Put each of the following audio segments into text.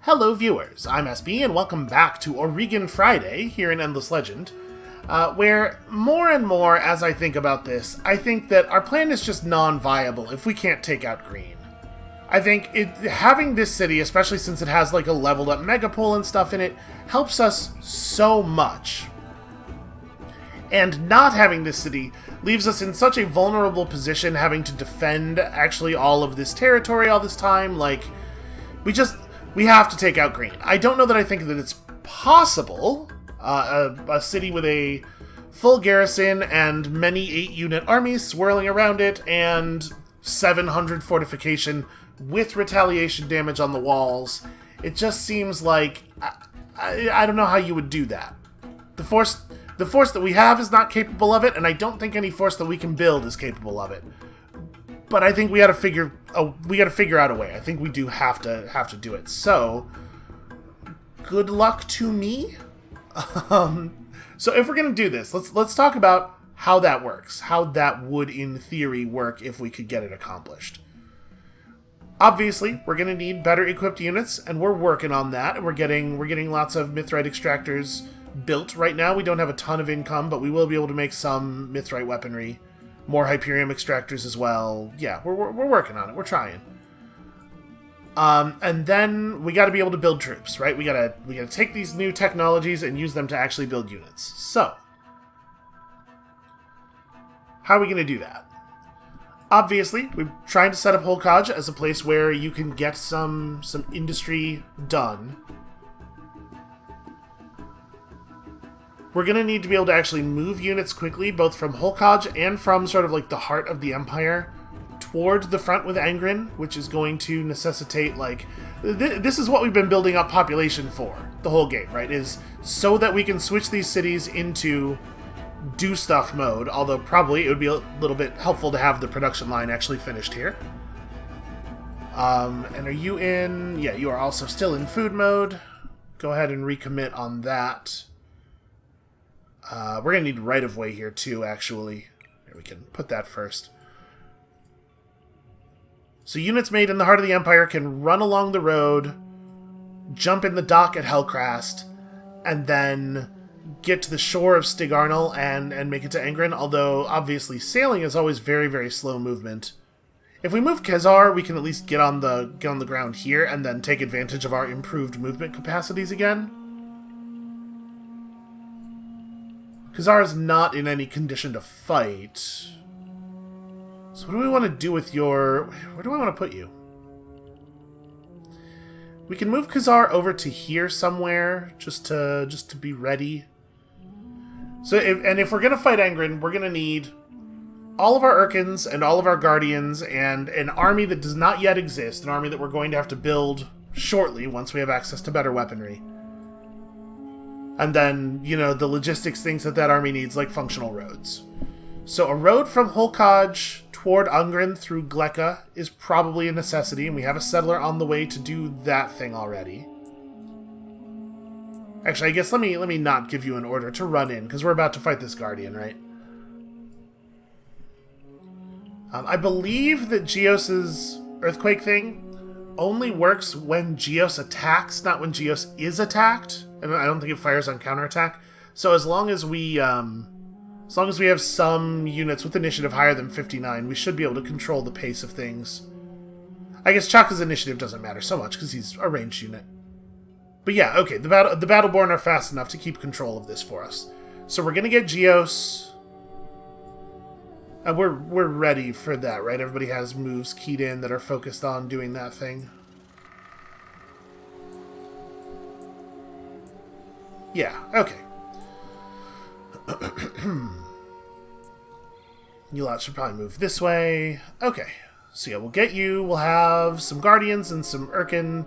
Hello viewers, I'm SB and welcome back to Auriga Friday here in Endless Legend, where more and more as I think about this, I think that our plan is just non-viable if we can't take out green. I think having this city, especially since it has like a leveled up megapole and stuff in it, helps us so much. And not having this city leaves us in such a vulnerable position, having to defend actually all of this territory all this time. Like, we have to take out green. I don't know that I think that it's possible. A city with a full garrison and many 8-unit armies swirling around it and 700 fortification with retaliation damage on the walls. It just seems like... I don't know how you would do that. The force that we have is not capable of it, and I don't think any force that we can build is capable of it. But I think we got to figure out a way. I think we do have to do it. So, good luck to me. So if we're gonna do this, let's talk about how that works. How that would, in theory, work if we could get it accomplished. Obviously, we're gonna need better equipped units, and we're working on that. And we're getting lots of mithrite extractors built right now. We don't have a ton of income, but we will be able to make some mithrite weaponry. More Hyperium extractors as well. Yeah, we're working on it. We're trying. And then we got to be able to build troops, right? We gotta take these new technologies and use them to actually build units. So, how are we going to do that? Obviously, we're trying to set up Holkaj as a place where you can get some industry done. We're going to need to be able to actually move units quickly, both from Holkaj and from sort of like the heart of the Empire, toward the front with Angren, which is going to necessitate, like... This is what we've been building up population for, the whole game, right? Is so that we can switch these cities into do stuff mode, although probably it would be a little bit helpful to have the production line actually finished here. And are you in... Yeah, you are also still in food mode. Go ahead and recommit on that. We're going to need right-of-way here, too, actually. Here, we can put that first. So units made in the heart of the Empire can run along the road, jump in the dock at Hellcrast, and then get to the shore of Stig Arnel and make it to Angren, although, obviously, sailing is always very, very slow movement. If we move Kezar, we can at least get on the ground here and then take advantage of our improved movement capacities again. Kezar is not in any condition to fight. So what do we want to do with your... Where do I want to put you? We can move Kezar over to here somewhere, just to be ready. So, if we're going to fight Angren, we're going to need all of our Urkins and all of our Guardians and an army that does not yet exist, an army that we're going to have to build shortly once we have access to better weaponry. And then, you know, the logistics things that army needs, like functional roads. So a road from Holkaj toward Angren through Gleka is probably a necessity, and we have a settler on the way to do that thing already. Actually, I guess let me not give you an order to run in, because we're about to fight this Guardian, right? I believe that Geos's earthquake thing only works when Geos attacks, not when Geos is attacked. And I don't think it fires on counterattack. So as long as we have some units with initiative higher than 59, we should be able to control the pace of things. I guess Chaka's initiative doesn't matter so much because he's a ranged unit. But yeah, okay, the Battleborn are fast enough to keep control of this for us. So we're gonna get Geos. And we're ready for that, right? Everybody has moves keyed in that are focused on doing that thing. Yeah, okay. You lot should probably move this way. Okay, so yeah, we'll get you. We'll have some Guardians and some Urkin.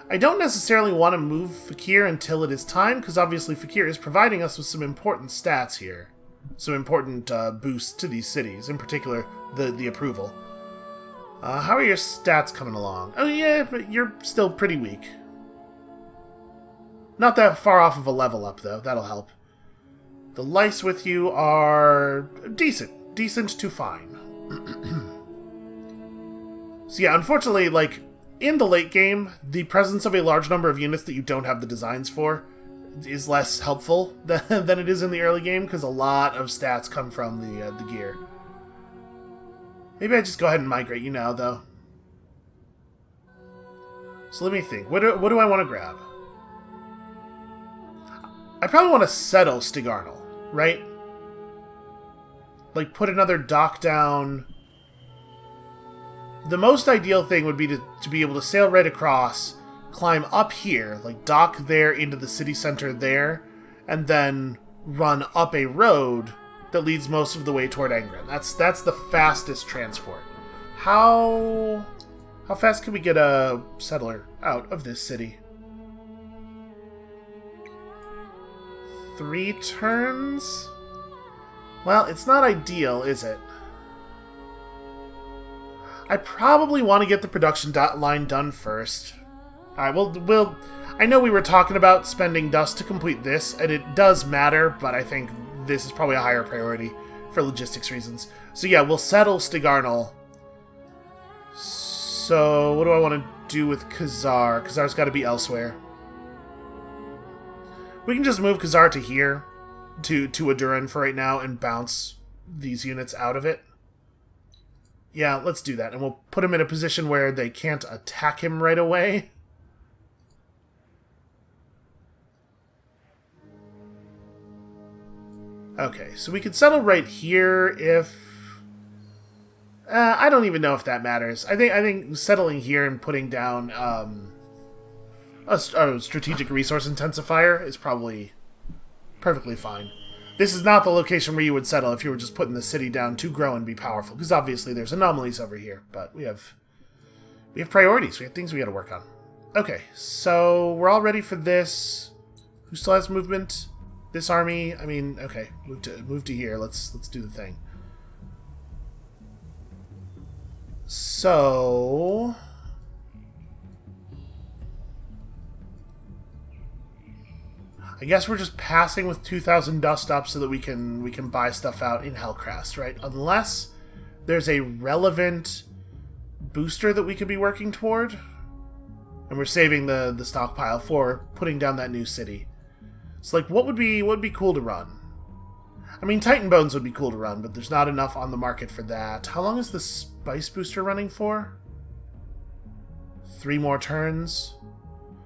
I don't necessarily want to move Fakir until it is time, because obviously Fakir is providing us with some important stats here. Some important boosts to these cities, in particular the approval. How are your stats coming along? Oh yeah, but you're still pretty weak. Not that far off of a level up, though. That'll help. The lice with you are decent. Decent to fine. So yeah, unfortunately, like, in the late game, the presence of a large number of units that you don't have the designs for is less helpful than it is in the early game, because a lot of stats come from the gear. Maybe I just go ahead and migrate you now, though. So let me think. What do I want to grab? I probably want to settle Stigarnal, right? Like, put another dock down. The most ideal thing would be to be able to sail right across, climb up here, like dock there into the city center there, and then run up a road that leads most of the way toward Angren. That's the fastest transport. How fast can we get a settler out of this city? 3 turns? Well, it's not ideal, is it? I probably want to get the production line done first. Alright, we'll... I know we were talking about spending dust to complete this, and it does matter, but I think this is probably a higher priority for logistics reasons. So yeah, we'll settle Stigarnal. So, what do I want to do with Khazar? Khazar's got to be elsewhere. We can just move Khazar to here, to Aduran for right now, and bounce these units out of it. Yeah, let's do that, and we'll put him in a position where they can't attack him right away. Okay, so we could settle right here if... I don't even know if that matters. I think settling here and putting down a strategic resource intensifier is probably perfectly fine. This is not the location where you would settle if you were just putting the city down to grow and be powerful, because obviously there's anomalies over here, but we have priorities. We have things we got to work on. Okay, so we're all ready for this. Who still has movement? This army. I mean, okay, move to here. Let's do the thing. So, I guess we're just passing with 2,000 dust up so that we can buy stuff out in Hellcrest, right? Unless there's a relevant booster that we could be working toward, and we're saving the stockpile for putting down that new city. So, like, what would be cool to run? I mean, Titan Bones would be cool to run, but there's not enough on the market for that. How long is the Spice Booster running for? 3 more turns.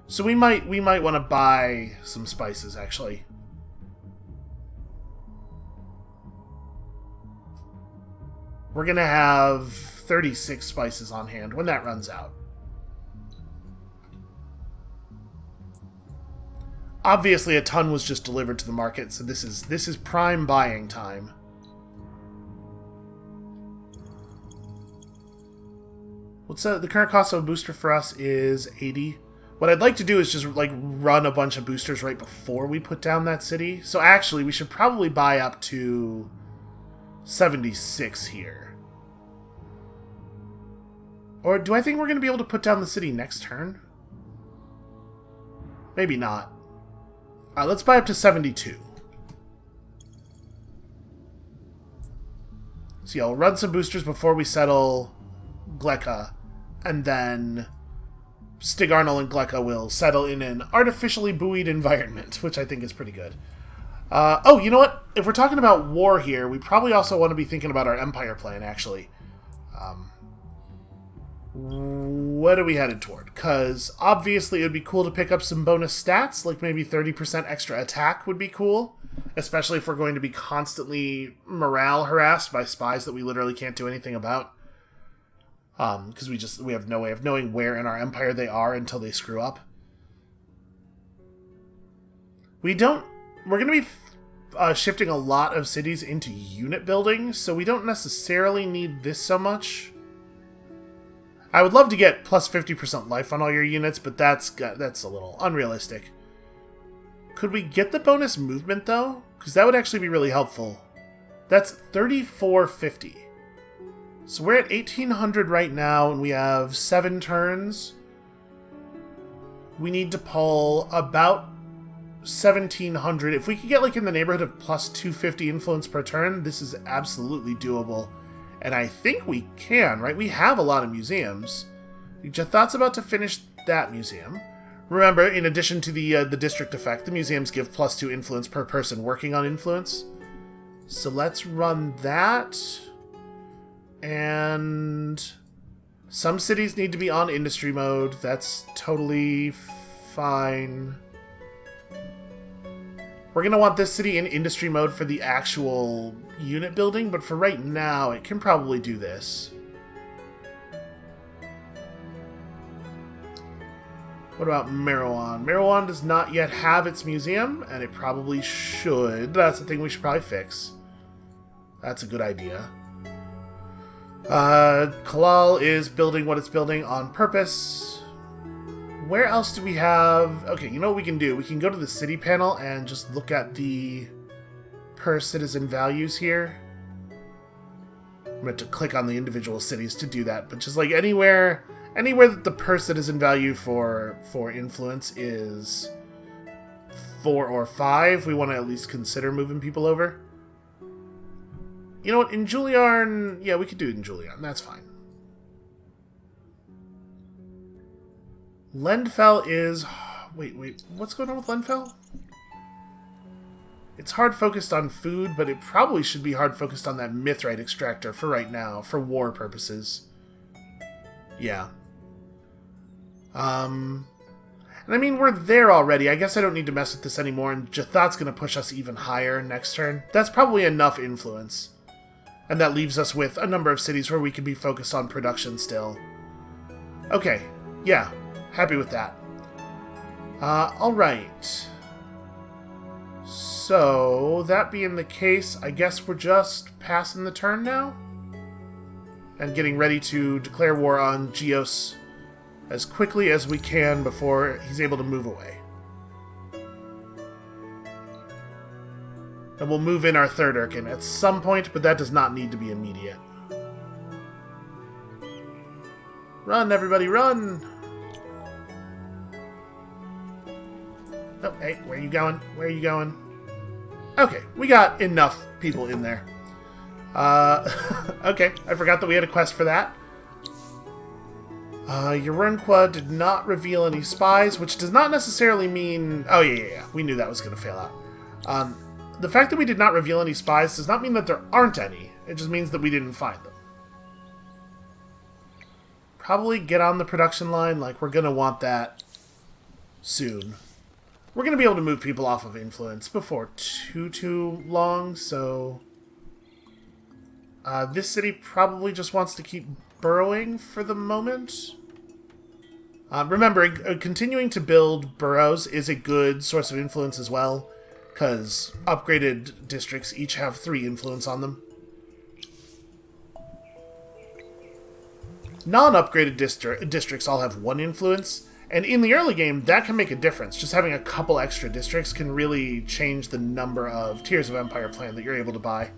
So we might want to buy some spices, actually. We're going to have 36 spices on hand when that runs out. Obviously, a ton was just delivered to the market, so this is prime buying time. What's the current cost of a booster for us is 80. What I'd like to do is just like run a bunch of boosters right before we put down that city. So actually, we should probably buy up to 76 here. Or do I think we're going to be able to put down the city next turn? Maybe not. Let's buy up to 72. So yeah, we'll run some boosters before we settle Gleka, and then Stigarnal and Gleka will settle in an artificially buoyed environment, which I think is pretty good. Oh, you know what? If we're talking about war here, we probably also want to be thinking about our Empire plan, actually. What are we headed toward? Because obviously it would be cool to pick up some bonus stats, like maybe 30% extra attack would be cool, especially if we're going to be constantly morale harassed by spies that we literally can't do anything about. Because we have no way of knowing where in our empire they are until they screw up. We're going to be shifting a lot of cities into unit building, so we don't necessarily need this so much. I would love to get plus 50% life on all your units, but that's a little unrealistic. Could we get the bonus movement, though? Because that would actually be really helpful. That's 3450. So we're at 1800 right now, and we have 7 turns. We need to pull about 1700. If we could get like in the neighborhood of plus 250 influence per turn, this is absolutely doable. And I think we can, right? We have a lot of museums. Jathat's about to finish that museum. Remember, in addition to the district effect, the museums give +2 influence per person working on influence. So let's run that. And some cities need to be on industry mode. That's totally fine. We're going to want this city in industry mode for the actual unit building, but for right now, it can probably do this. What about Merowan? Merowan does not yet have its museum, and it probably should. That's the thing we should probably fix. That's a good idea. Kalal is building what it's building on purpose. Where else do we have... Okay, you know what we can do? We can go to the city panel and just look at the per citizen values here. I'm going to click on the individual cities to do that, but just like anywhere that the per citizen value for influence is 4 or 5, we want to at least consider moving people over. You know what, in Juliarn... Yeah, we could do it in Juliarn, that's fine. Lendfell is... Wait, what's going on with Lendfell? It's hard focused on food, but it probably should be hard focused on that mithrite extractor for right now, for war purposes. Yeah. And I mean, we're there already. I guess I don't need to mess with this anymore, and Jathat's going to push us even higher next turn. That's probably enough influence. And that leaves us with a number of cities where we can be focused on production still. Okay, yeah, happy with that. Alright. So, that being the case, I guess we're just passing the turn now? And getting ready to declare war on Geos as quickly as we can before he's able to move away. And we'll move in our third Urkin at some point, but that does not need to be immediate. Run, everybody, run! Oh, hey, where are you going? Where are you going? Okay, we got enough people in there. Okay, I forgot that we had a quest for that. Urunqua did not reveal any spies, which does not necessarily mean... Oh, yeah. We knew that was going to fail out. The fact that we did not reveal any spies does not mean that there aren't any. It just means that we didn't find them. Probably get on the production line, like we're going to want that soon. We're going to be able to move people off of influence before too long, so... this city probably just wants to keep burrowing for the moment. Remember, continuing to build burrows is a good source of influence as well, because upgraded districts each have 3 influence on them. Non-upgraded districts all have 1 influence, and in the early game, that can make a difference. Just having a couple extra districts can really change the number of tiers of Empire Plan that you're able to buy.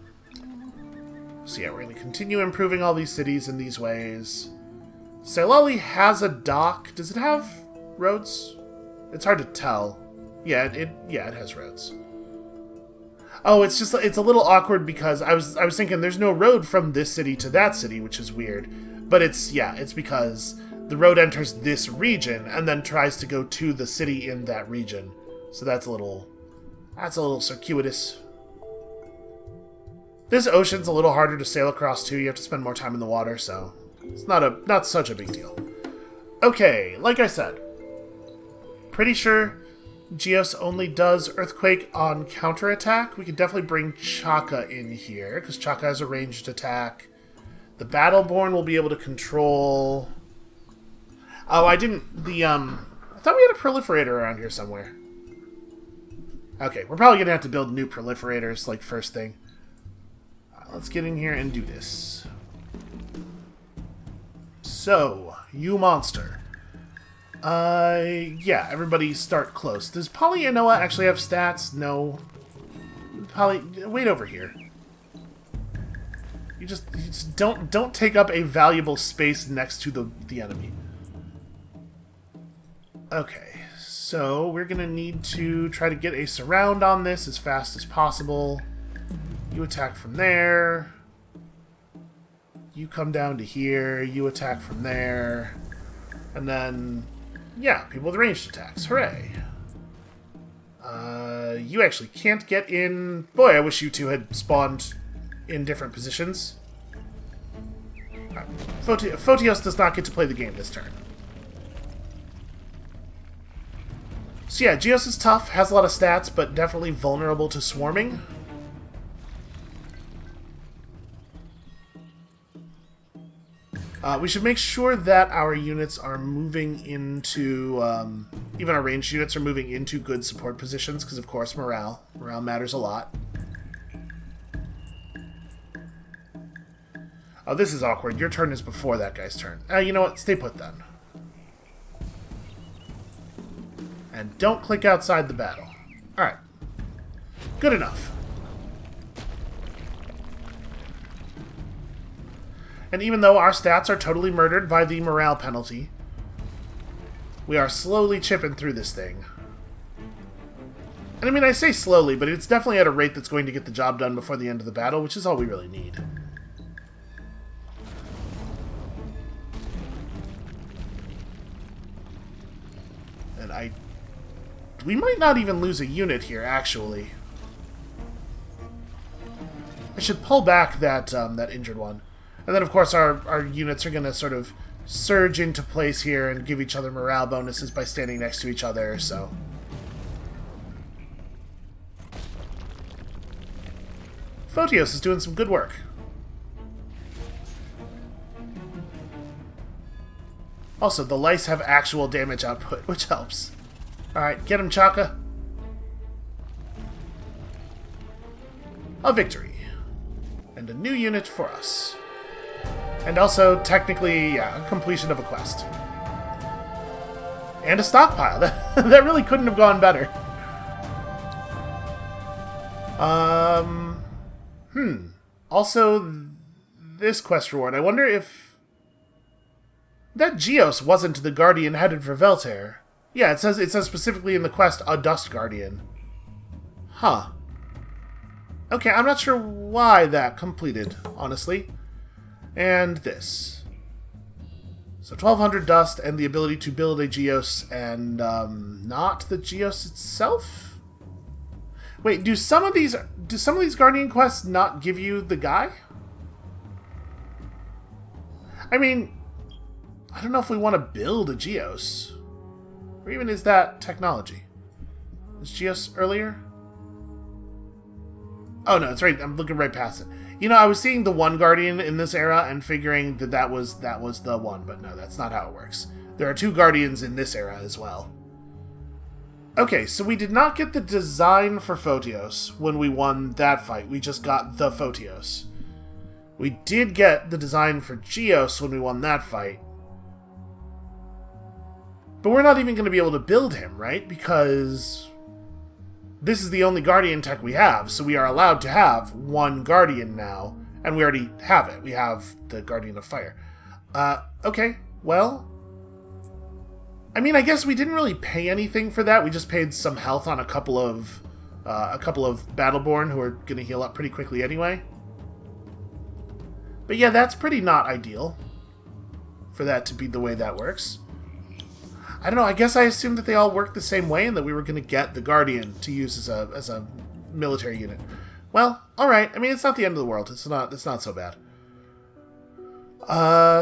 So yeah, we're going to continue improving all these cities in these ways. Sailali has a dock. Does it have roads? It's hard to tell. Yeah, it has roads. Oh, it's a little awkward because I was thinking there's no road from this city to that city, which is weird. But it's because the road enters this region and then tries to go to the city in that region. So that's a little circuitous. This ocean's a little harder to sail across too. You have to spend more time in the water, so it's not such a big deal. Okay, like I said, pretty sure Geos only does Earthquake on counterattack. We could definitely bring Chaka in here, because Chaka has a ranged attack. The Battleborn will be able to control... Oh, I thought we had a proliferator around here somewhere. Okay, we're probably going to have to build new proliferators, like, first thing. Let's get in here and do this. So, you monster. Yeah, everybody start close. Does Polyanoa actually have stats? No. Wait over here. You just don't take up a valuable space next to the enemy. Okay, so we're gonna need to try to get a surround on this as fast as possible. You attack from there. You come down to here. You attack from there. And then, yeah, people with ranged attacks. Hooray. You actually can't get in... Boy, I wish you two had spawned in different positions. Right. Photios does not get to play the game this turn. So yeah, Geos is tough, has a lot of stats, but definitely vulnerable to swarming. We should make sure that our units are moving into... even our ranged units are moving into good support positions, because of course morale. Morale matters a lot. Oh, this is awkward. Your turn is before that guy's turn. You know what? Stay put then. And don't click outside the battle. Alright. Good enough. And even though our stats are totally murdered by the morale penalty, we are slowly chipping through this thing. And I mean, I say slowly, but it's definitely at a rate that's going to get the job done before the end of the battle, which is all we really need. And we might not even lose a unit here, actually. I should pull back that that injured one. And then, of course, our units are going to sort of surge into place here and give each other morale bonuses by standing next to each other, so... Photios is doing some good work. Also, the lice have actual damage output, which helps. Alright, get him, Chaka. A victory. And a new unit for us. And also, technically, yeah, a completion of a quest. And a stockpile. That really couldn't have gone better. Also, this quest reward. I wonder if... That Geos wasn't the Guardian headed for Veltair. Yeah, it says specifically in the quest, a Dust Guardian. Huh. Okay, I'm not sure why that completed, honestly. And this. So 1200 dust and the ability to build a Geos and not the Geos itself? Wait, do some of these Guardian quests not give you the guy? I mean, I don't know if we want to build a Geos. Or even is that technology? Is Geos earlier? Oh no, it's right. I'm looking right past it. You know, I was seeing the one Guardian in this era and figuring that was the one, but no, that's not how it works. There are two Guardians in this era as well. Okay, so we did not get the design for Photios when we won that fight. We just got the Photios. We did get the design for Geos when we won that fight. But we're not even going to be able to build him, right? Because this is the only Guardian tech we have, so we are allowed to have one Guardian now, and we already have it. We have the Guardian of Fire. Okay, well, I mean, I guess we didn't really pay anything for that. We just paid some health on a couple of Battleborn who are going to heal up pretty quickly anyway. But yeah, that's pretty not ideal for that to be the way that works. I don't know, I guess I assumed that they all worked the same way and that we were going to get the Guardian to use as a military unit. Well, alright. I mean, it's not the end of the world. It's not so bad.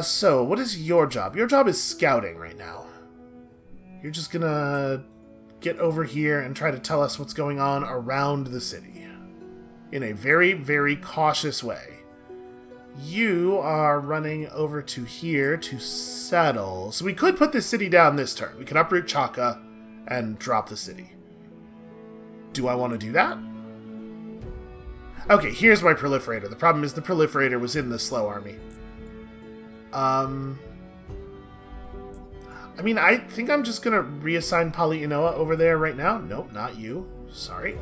So, what is your job? Your job is scouting right now. You're just gonna get over here and try to tell us what's going on around the city. In a very, very cautious way. You are running over to here to settle. So we could put this city down this turn. We could uproot Chaka and drop the city. Do I want to do that? Okay, here's my proliferator. The problem is the proliferator was in the slow army. I mean, I think I'm just going to reassign Polyinoa over there right now. Nope, not you. Sorry.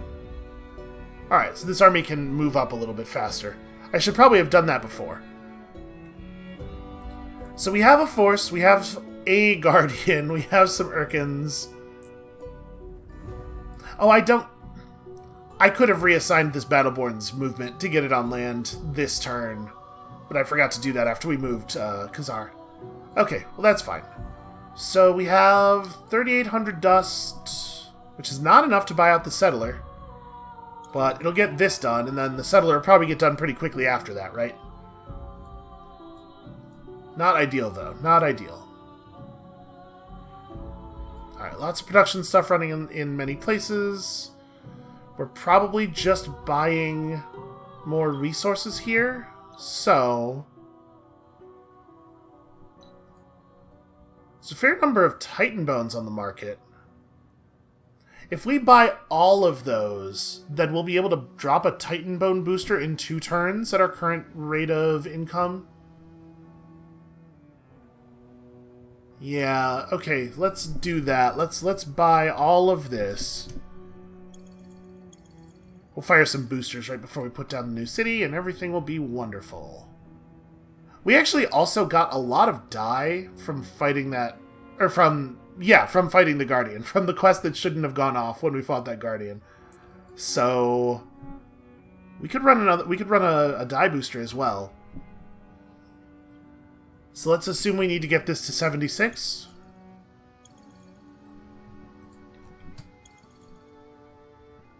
Alright, so this army can move up a little bit faster. I should probably have done that before. So we have a force, we have a Guardian, we have some Urkins. Oh, I could have reassigned this Battleborn's movement to get it on land this turn, but I forgot to do that after we moved Khazar. Okay, well that's fine. So we have 3,800 dust, which is not enough to buy out the settler. But it'll get this done, and then the settler will probably get done pretty quickly after that, right? Not ideal, though. Not ideal. Alright, lots of production stuff running in many places. We're probably just buying more resources here, so... there's a fair number of Titan Bones on the market. If we buy all of those, then we'll be able to drop a Titan Bone booster in 2 turns at our current rate of income. Yeah, okay, let's do that. Let's buy all of this. We'll fire some boosters right before we put down the new city, and everything will be wonderful. We actually also got a lot of dye from fighting that... or from fighting the Guardian. From the quest that shouldn't have gone off when we fought that Guardian. So... we could run a dye booster as well. So let's assume we need to get this to 76.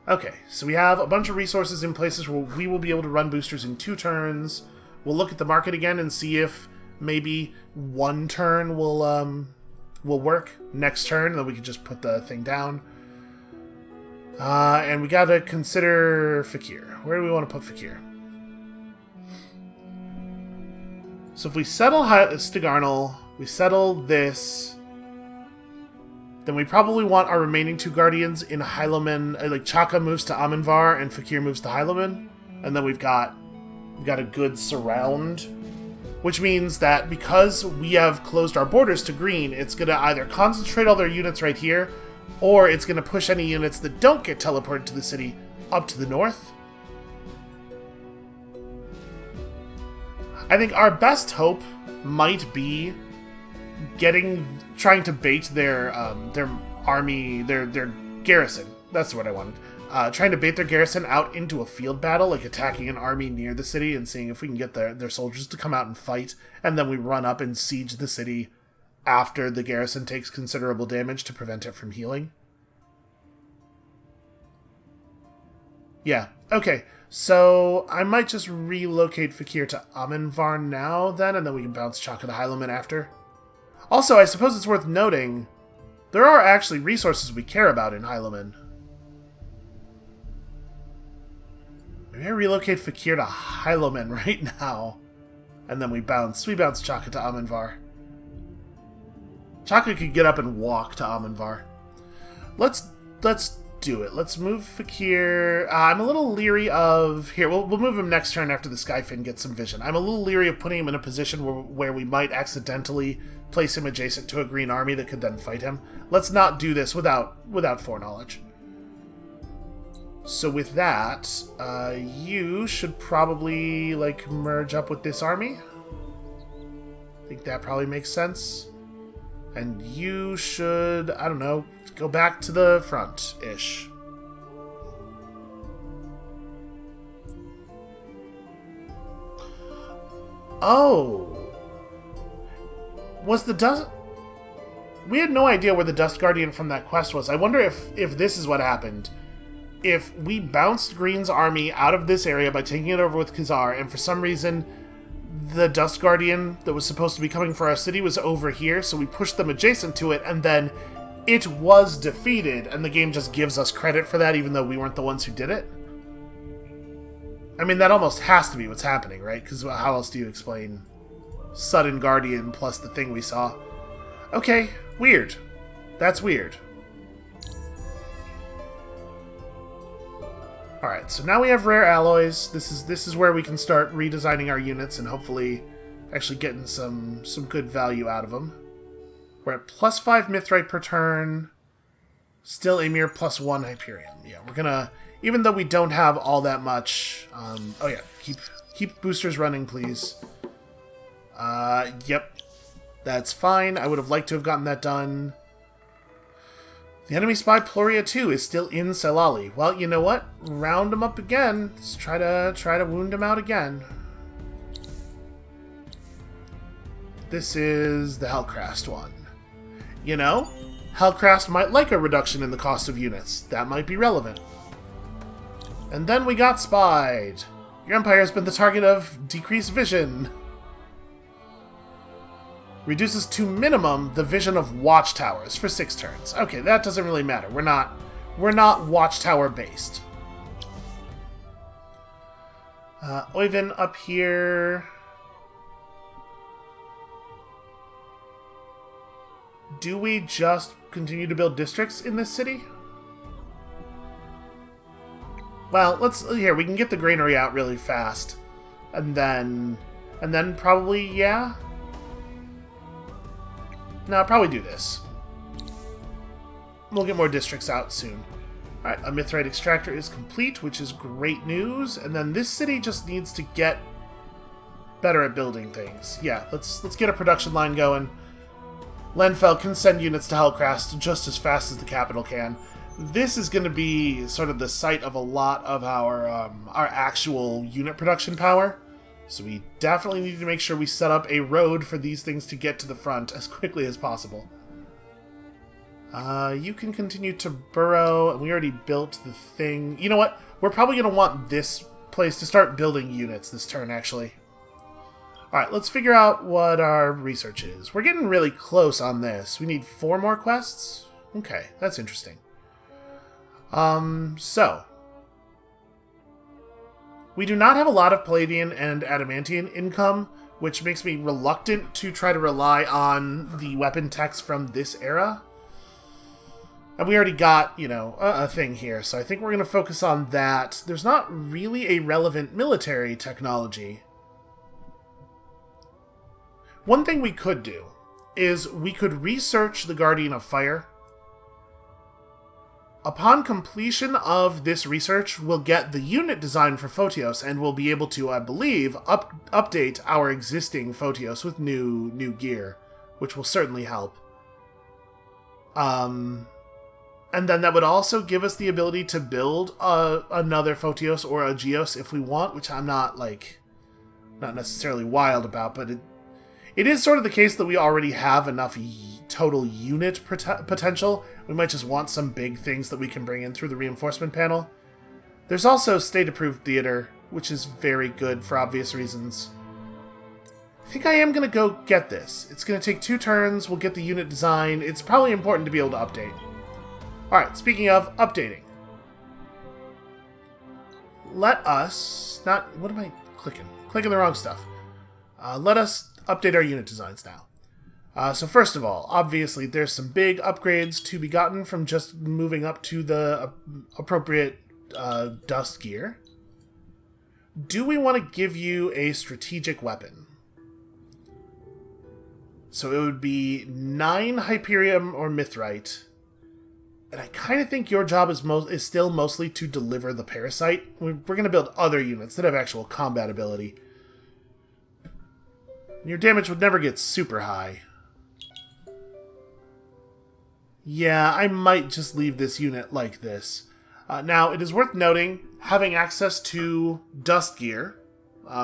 Okay, so we have a bunch of resources in places where we will be able to run boosters in 2 turns. We'll look at the market again and see if maybe 1 turn will work next turn, and then we can just put the thing down. And we gotta consider Fakir. Where do we want to put Fakir? So if we settle Stigarnal, we settle this, then we probably want our remaining 2 Guardians in Hyloman. Like, Chaka moves to Amenvar and Fakir moves to Hyloman. And then we've got a good surround. Which means that because we have closed our borders to green, it's going to either concentrate all their units right here, or it's going to push any units that don't get teleported to the city up to the north. I think our best hope might be trying to bait their army, their garrison. That's what I wanted. Trying to bait their garrison out into a field battle, like attacking an army near the city and seeing if we can get their soldiers to come out and fight, and then we run up and siege the city after the garrison takes considerable damage to prevent it from healing. Yeah, okay. So I might just relocate Fakir to Amenvar now, then, and then we can bounce Chaka to Hyloman after. Also, I suppose it's worth noting, there are actually resources we care about in Hyloman. Maybe I relocate Fakir to Hyloman right now, and then we bounce Chaka to Amenvar. Chaka could get up and walk to Amenvar. Let's do it. Let's move Fakir. I'm a little leery of... Here, we'll move him next turn after the Skyfin gets some vision. I'm a little leery of putting him in a position where we might accidentally place him adjacent to a green army that could then fight him. Let's not do this without foreknowledge. So with that, you should probably, like, merge up with this army. I think that probably makes sense. And you should, I don't know, go back to the front-ish. Oh! Was the dust... We had no idea where the Dust Guardian from that quest was. I wonder if this is what happened. If we bounced Green's army out of this area by taking it over with Khazar, and for some reason the Dust Guardian that was supposed to be coming for our city was over here, so we pushed them adjacent to it, and then it was defeated, and the game just gives us credit for that even though we weren't the ones who did it? I mean, that almost has to be what's happening, right? Because how else do you explain Sudden Guardian plus the thing we saw? Okay, weird. That's weird. Alright, so now we have rare alloys. This is where we can start redesigning our units and hopefully actually getting some good value out of them. We're at +5 Mithrite per turn. Still Emir +1 Hyperion. Yeah, we're gonna... Even though we don't have all that much... oh yeah, keep boosters running, please. Yep. That's fine. I would have liked to have gotten that done. The enemy spy Ploria 2 is still in Selali. Well, you know what? Round him up again. Let's try to wound him out again. This is the Hellcrast one. You know, Hellcrast might like a reduction in the cost of units. That might be relevant. And then we got spied. Your empire has been the target of decreased vision. Reduces to minimum the vision of watchtowers for 6 turns. Okay, that doesn't really matter. We're not watchtower based. Oyvind up here. Do we just continue to build districts in this city? Well, here, we can get the granary out really fast. And then probably, yeah? No, I'll probably do this. We'll get more districts out soon. Alright, a mithrite extractor is complete, which is great news. And then this city just needs to get better at building things. Yeah, let's get a production line going. Lenfeld can send units to Hellcrast just as fast as the capital can. This is going to be sort of the site of a lot of our actual unit production power. So we definitely need to make sure we set up a road for these things to get to the front as quickly as possible. You can continue to burrow, and we already built the thing. You know what? We're probably going to want this place to start building units this turn, actually. Alright, let's figure out what our research is. We're getting really close on this. We need 4 more quests? Okay, that's interesting. So. We do not have a lot of Palladian and Adamantian income, which makes me reluctant to try to rely on the weapon techs from this era. And we already got, you know, a thing here, so I think we're going to focus on that. There's not really a relevant military technology. One thing we could do is we could research the Guardian of Fire. Upon completion of this research, we'll get the unit design for Photios, and we'll be able to, I believe, update our existing Photios with new gear, which will certainly help. And then that would also give us the ability to build another Photios or a Geos if we want, which I'm not necessarily wild about, but it is sort of the case that we already have enough total unit potential. We might just want some big things that we can bring in through the reinforcement panel. There's also state-approved theater, which is very good for obvious reasons. I think I am going to go get this. It's going to take 2 turns, we'll get the unit design. It's probably important to be able to update. Alright, speaking of updating. Let us... What am I clicking? Clicking the wrong stuff. Let us update our unit designs now. So first of all, obviously there's some big upgrades to be gotten from just moving up to the appropriate dust gear. Do we want to give you a strategic weapon? So it would be 9 Hyperium or Mithrite. And I kind of think your job is still mostly to deliver the Parasite. We're going to build other units that have actual combat ability. Your damage would never get super high. Yeah, I might just leave this unit like this. Now, it is worth noting, having access to Dust Gear,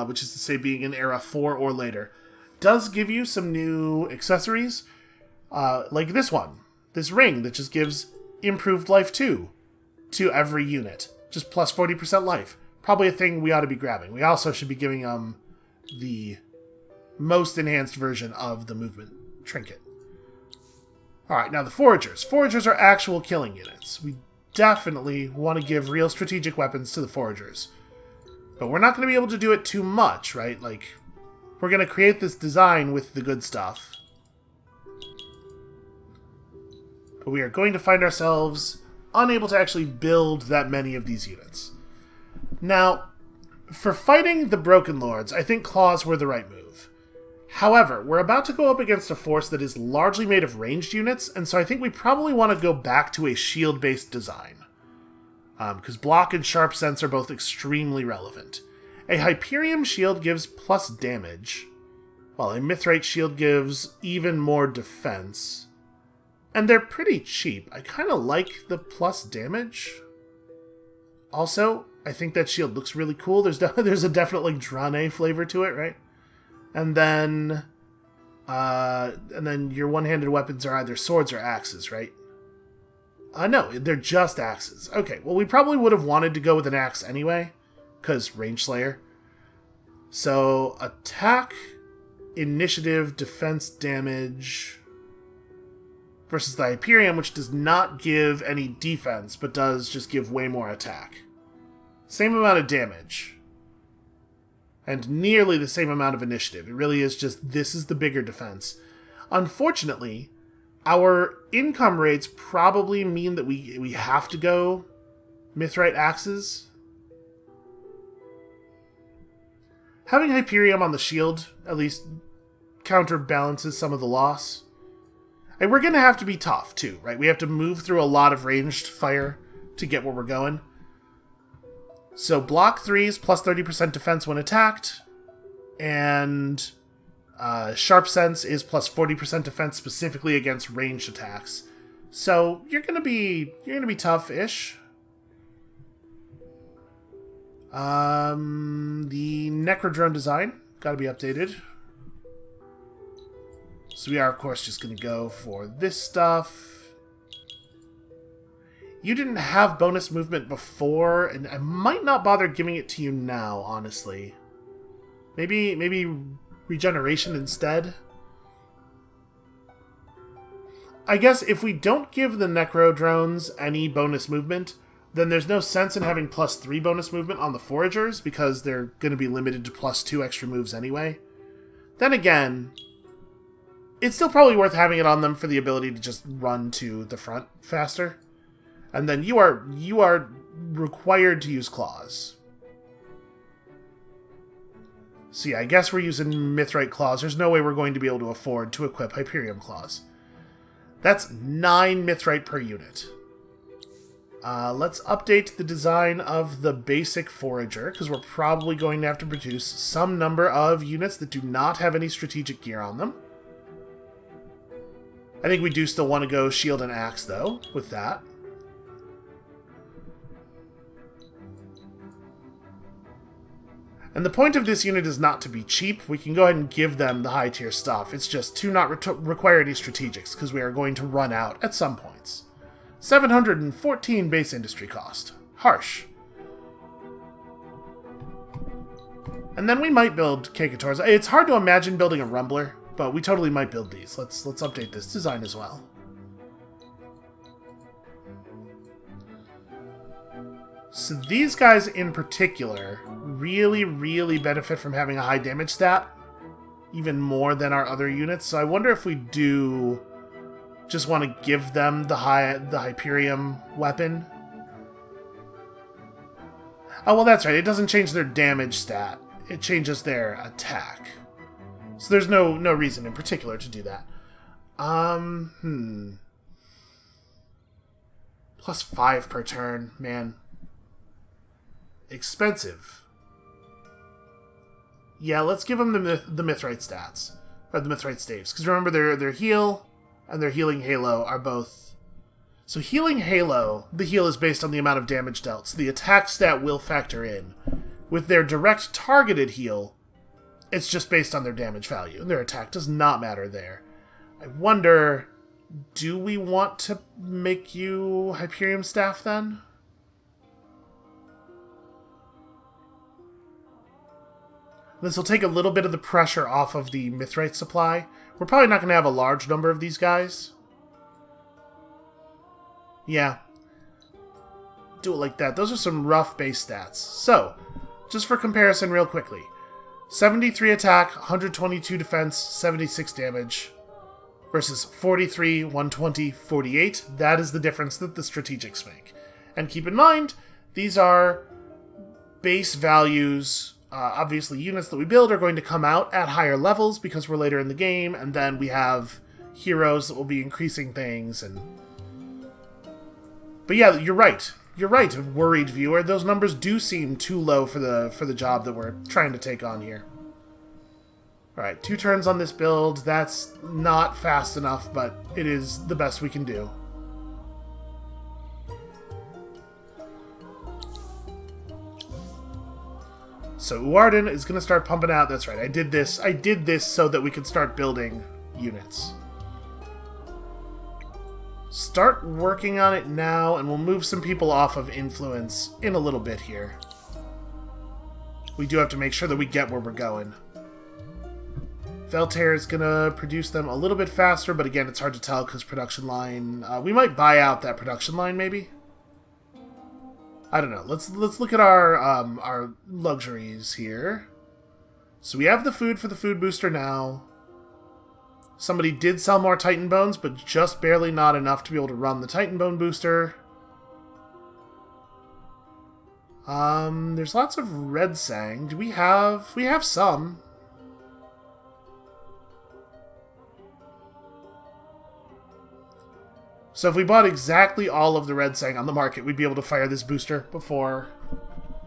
which is to say being in Era 4 or later, does give you some new accessories, like this one. This ring that just gives improved life 2 to every unit. Just plus 40% life. Probably a thing we ought to be grabbing. We also should be giving the most enhanced version of the movement trinket. Alright, now the Foragers. Foragers are actual killing units. We definitely want to give real strategic weapons to the Foragers. But we're not going to be able to do it too much, right? Like, we're going to create this design with the good stuff. But we are going to find ourselves unable to actually build that many of these units. Now, for fighting the Broken Lords, I think claws were the right move. However, we're about to go up against a force that is largely made of ranged units, and so I think we probably want to go back to a shield-based design. Because block and sharp sense are both extremely relevant. A Hyperium shield gives plus damage, while a Mithrite shield gives even more defense. And they're pretty cheap. I kind of like the plus damage. Also, I think that shield looks really cool. There's a definite like Drane flavor to it, right? And then And then your one-handed weapons are either swords or axes, right? No, they're just axes. Okay, well, we probably would have wanted to go with an axe anyway, because Range Slayer. So, attack, initiative, defense, damage versus the Hyperion, which does not give any defense, but does just give way more attack. Same amount of damage. And nearly the same amount of initiative. It really is just, this is the bigger defense. Unfortunately, our income rates probably mean that we have to go Mithrite axes. Having Hyperion on the shield at least counterbalances some of the loss. And we're going to have to be tough too, right? We have to move through a lot of ranged fire to get where we're going. So block 3s plus 30% defense when attacked, and Sharp Sense is plus 40% defense specifically against ranged attacks. So you're gonna be tough-ish. The Necrodrone design gotta be updated. So we are of course just gonna go for this stuff. You didn't have bonus movement before, and I might not bother giving it to you now, honestly. Maybe regeneration instead? I guess if we don't give the Necro Drones any bonus movement, then there's no sense in having plus 3 bonus movement on the Foragers, because they're going to be limited to plus 2 extra moves anyway. Then again, it's still probably worth having it on them for the ability to just run to the front faster. And then you are required to use claws. So yeah, I guess we're using Mithrite claws. There's no way we're going to be able to afford to equip Hyperion claws. That's 9 Mithrite per unit. Let's update the design of the basic Forager, because we're probably going to have to produce some number of units that do not have any strategic gear on them. I think we do still want to go Shield and Axe, though, with that. And the point of this unit is not to be cheap. We can go ahead and give them the high-tier stuff. It's just to not require any strategics, because we are going to run out at some points. 714 base industry cost. Harsh. And then we might build Kekators. It's hard to imagine building a Rumbler, but we totally might build these. Let's update this design as well. So these guys in particular really, really benefit from having a high damage stat, even more than our other units. So I wonder if we do just want to give them the Hyperion weapon. Oh, well, that's right. It doesn't change their damage stat. It changes their attack. So there's no reason in particular to do that. Plus 5 per turn, man. Expensive. Yeah, let's give them the Mithrite stats. Or the Mithrite staves. Because remember, their heal and their healing halo are both... So healing halo, the heal is based on the amount of damage dealt. So the attack stat will factor in. With their direct targeted heal, it's just based on their damage value. And their attack does not matter there. I wonder, do we want to make you Hyperion staff then? This will take a little bit of the pressure off of the Mithrite supply. We're probably not going to have a large number of these guys. Yeah. Do it like that. Those are some rough base stats. So, just for comparison real quickly. 73 attack, 122 defense, 76 damage. Versus 43, 120, 48. That is the difference that the strategics make. And keep in mind, these are base values. Obviously, units that we build are going to come out at higher levels because we're later in the game, and then we have heroes that will be increasing things. But yeah, you're right. You're right, worried viewer. Those numbers do seem too low for the job that we're trying to take on here. Alright, 2 turns on this build. That's not fast enough, but it is the best we can do. So Uardin is going to start pumping out. That's right. I did this so that we could start building units. Start working on it now, and we'll move some people off of influence in a little bit here. We do have to make sure that we get where we're going. Veltair is going to produce them a little bit faster, but again, it's hard to tell because production line... we might buy out that production line, maybe? I don't know. Let's look at our luxuries here. So we have the food for the food booster now. Somebody did sell more Titan Bones, but just barely not enough to be able to run the Titan Bone booster. There's lots of Red Sang. Do we have... We have some. So if we bought exactly all of the Red Sang on the market, we'd be able to fire this booster before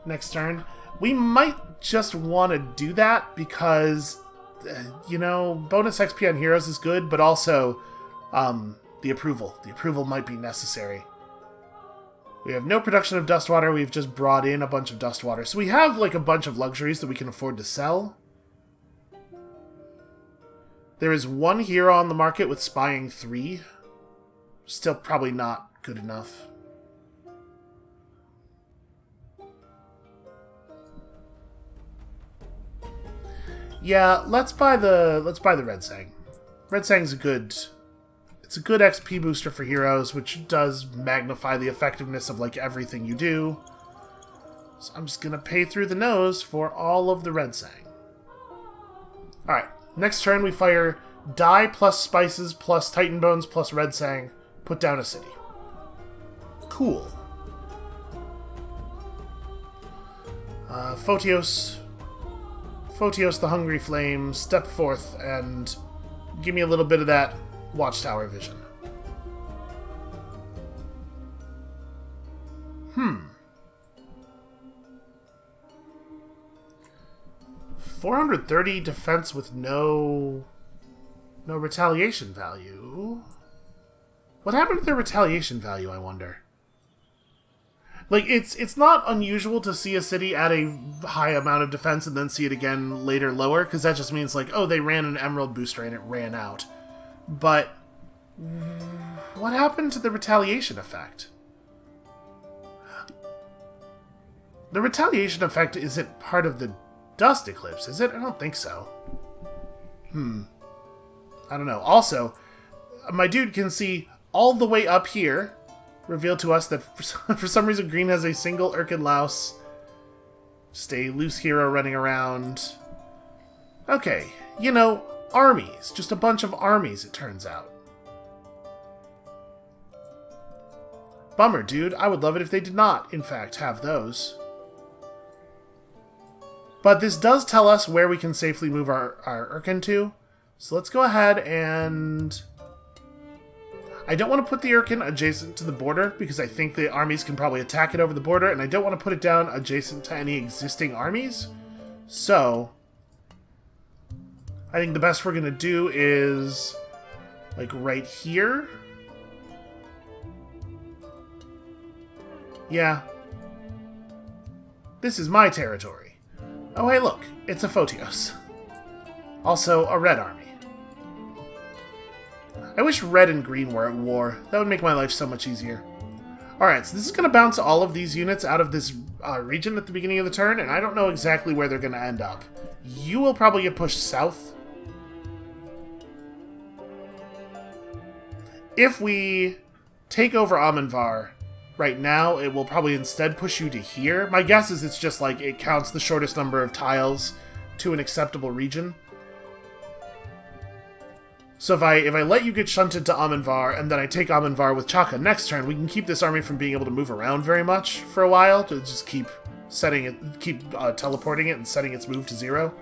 next turn. We might just want to do that because, you know, bonus XP on heroes is good, but also the approval. The approval might be necessary. We have no production of dust water. We've just brought in a bunch of dust water. So we have like a bunch of luxuries that we can afford to sell. There is one hero on the market with spying 3. Still probably not good enough. Yeah, let's buy the Red Sang. Red Sang's a good XP booster for heroes, which does magnify the effectiveness of like everything you do. So I'm just gonna pay through the nose for all of the Red Sang. Alright, next turn we fire Dye plus Spices plus Titan Bones plus Red Sang. Put down a city. Cool. Photios the Hungry Flame, step forth and give me a little bit of that Watchtower vision. 430 defense with no retaliation value. What happened to their retaliation value, I wonder? Like, it's not unusual to see a city at a high amount of defense and then see it again later lower, because that just means, like, oh, they ran an Emerald booster and it ran out. But what happened to the retaliation effect? The retaliation effect isn't part of the Dust Eclipse, is it? I don't think so. I don't know. Also, my dude can see all the way up here, reveal to us that for some reason green has a single Urkin Louse. Just a loose hero running around. Okay, you know, armies. Just a bunch of armies, it turns out. Bummer, dude. I would love it if they did not, in fact, have those. But this does tell us where we can safely move our Urkin to. So let's go ahead and... I don't want to put the Urkin adjacent to the border, because I think the armies can probably attack it over the border, and I don't want to put it down adjacent to any existing armies. So, I think the best we're going to do is, like, right here. Yeah. This is my territory. Oh, hey, look. It's a Photios. Also, a red army. I wish red and green were at war. That would make my life so much easier. Alright, so this is going to bounce all of these units out of this region at the beginning of the turn, and I don't know exactly where they're going to end up. You will probably get pushed south. If we take over Amenvar right now, it will probably instead push you to here. My guess is it's just like it counts the shortest number of tiles to an acceptable region. So if I let you get shunted to Amenvar, and then I take Amenvar with Chaka next turn, we can keep this army from being able to move around very much for a while, to just keep teleporting it and setting its move to 0.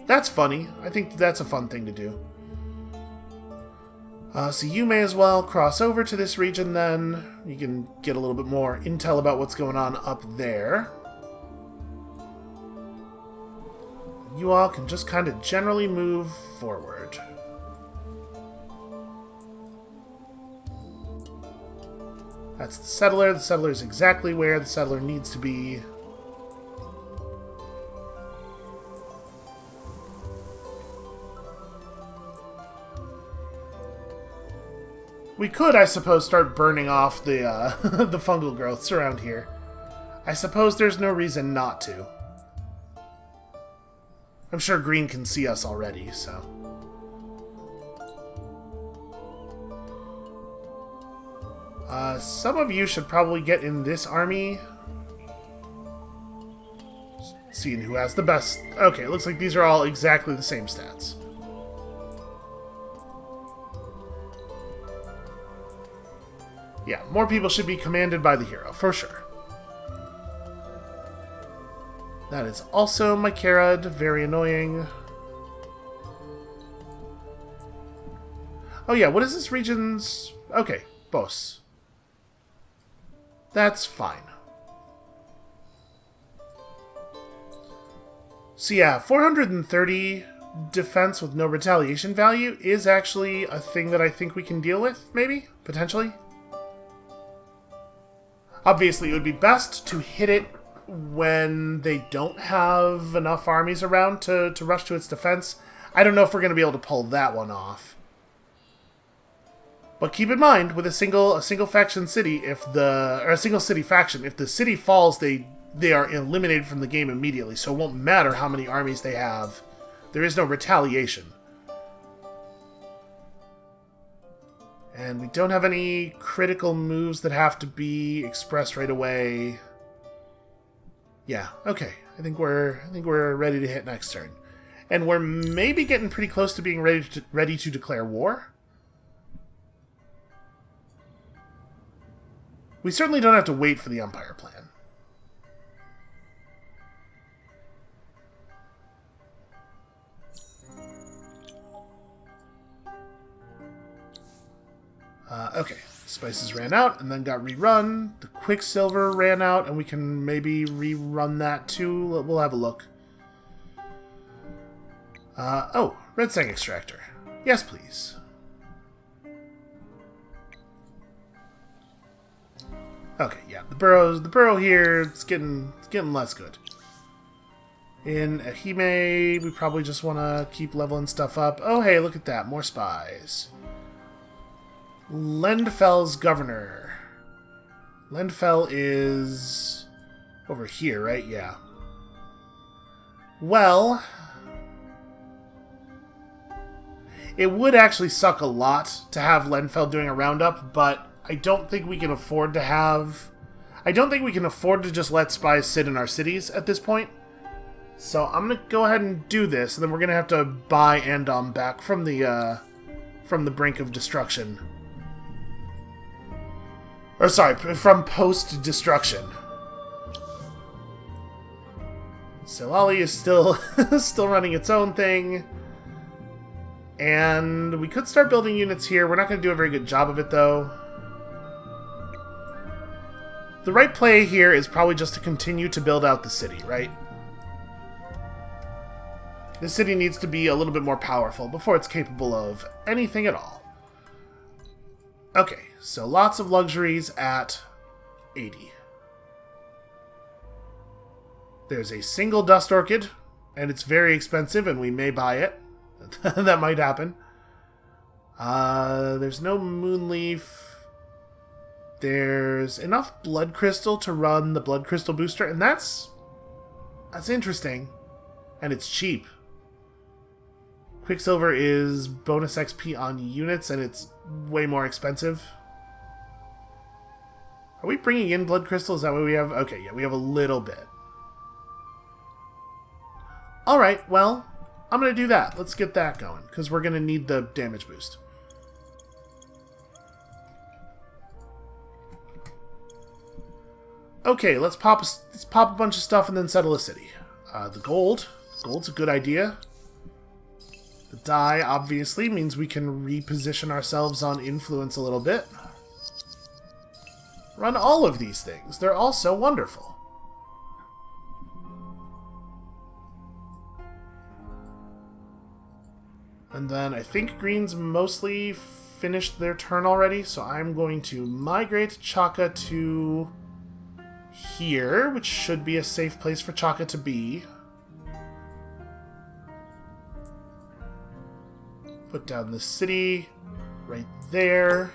That's funny. I think that's a fun thing to do. So you may as well cross over to this region then. You can get a little bit more intel about what's going on up there. You all can just kind of generally move forward. That's the settler. The settler is exactly where the settler needs to be. We could, I suppose, start burning off the the fungal growths around here. I suppose there's no reason not to. I'm sure green can see us already, so... some of you should probably get in this army. Seeing who has the best... Okay, it looks like these are all exactly the same stats. Yeah, more people should be commanded by the hero, for sure. That is also Mycarad, very annoying. Oh yeah, what is this region's... Okay, Bos. That's fine. So yeah, 430 defense with no retaliation value is actually a thing that I think we can deal with, maybe? Potentially? Obviously, it would be best to hit it when they don't have enough armies around to rush to its defense. I don't know if we're going to be able to pull that one off. But keep in mind, with a single faction city, or a single city faction, if the city falls, they are eliminated from the game immediately, so it won't matter how many armies they have. There is no retaliation. And we don't have any critical moves that have to be expressed right away. Yeah, okay. I think we're ready to hit next turn. And we're maybe getting pretty close to being ready to declare war. We certainly don't have to wait for the Empire plan. Okay, spices ran out and then got rerun. The Quicksilver ran out and we can maybe rerun that too. We'll have a look. Oh, Red Sang Extractor. Yes, please. Okay, yeah, the burrow here, it's getting less good. In Ahime, we probably just want to keep leveling stuff up. Oh, hey, look at that, more spies. Lendfel's governor. Lendfel is over here, right? Yeah. Well, it would actually suck a lot to have Lendfel doing a roundup, but I don't think we can afford to have... I don't think we can afford to just let spies sit in our cities at this point. So I'm going to go ahead and do this, and then we're going to have to buy Andom back from the brink of destruction. Or sorry, from post-destruction. Silali is still still running its own thing. And we could start building units here. We're not going to do a very good job of it, though. The right play here is probably just to continue to build out the city, right? The city needs to be a little bit more powerful before it's capable of anything at all. Okay, so lots of luxuries at 80. There's a single Dust Orchid, and it's very expensive, and we may buy it. That might happen. There's no Moonleaf. There's enough Blood Crystal to run the Blood Crystal booster, and that's interesting. And it's cheap. Quicksilver is bonus XP on units, and it's way more expensive. Are we bringing in Blood Crystal? Is that what we have? Okay, yeah, we have a little bit. Alright, well, I'm going to do that. Let's get that going, because we're going to need the damage boost. Okay, let's pop a bunch of stuff and then settle a city. The gold. Gold's a good idea. The dye, obviously, means we can reposition ourselves on influence a little bit. Run all of these things. They're all so wonderful. And then I think green's mostly finished their turn already, so I'm going to migrate Chaka to here, which should be a safe place for Chaka to be. Put down the city right there.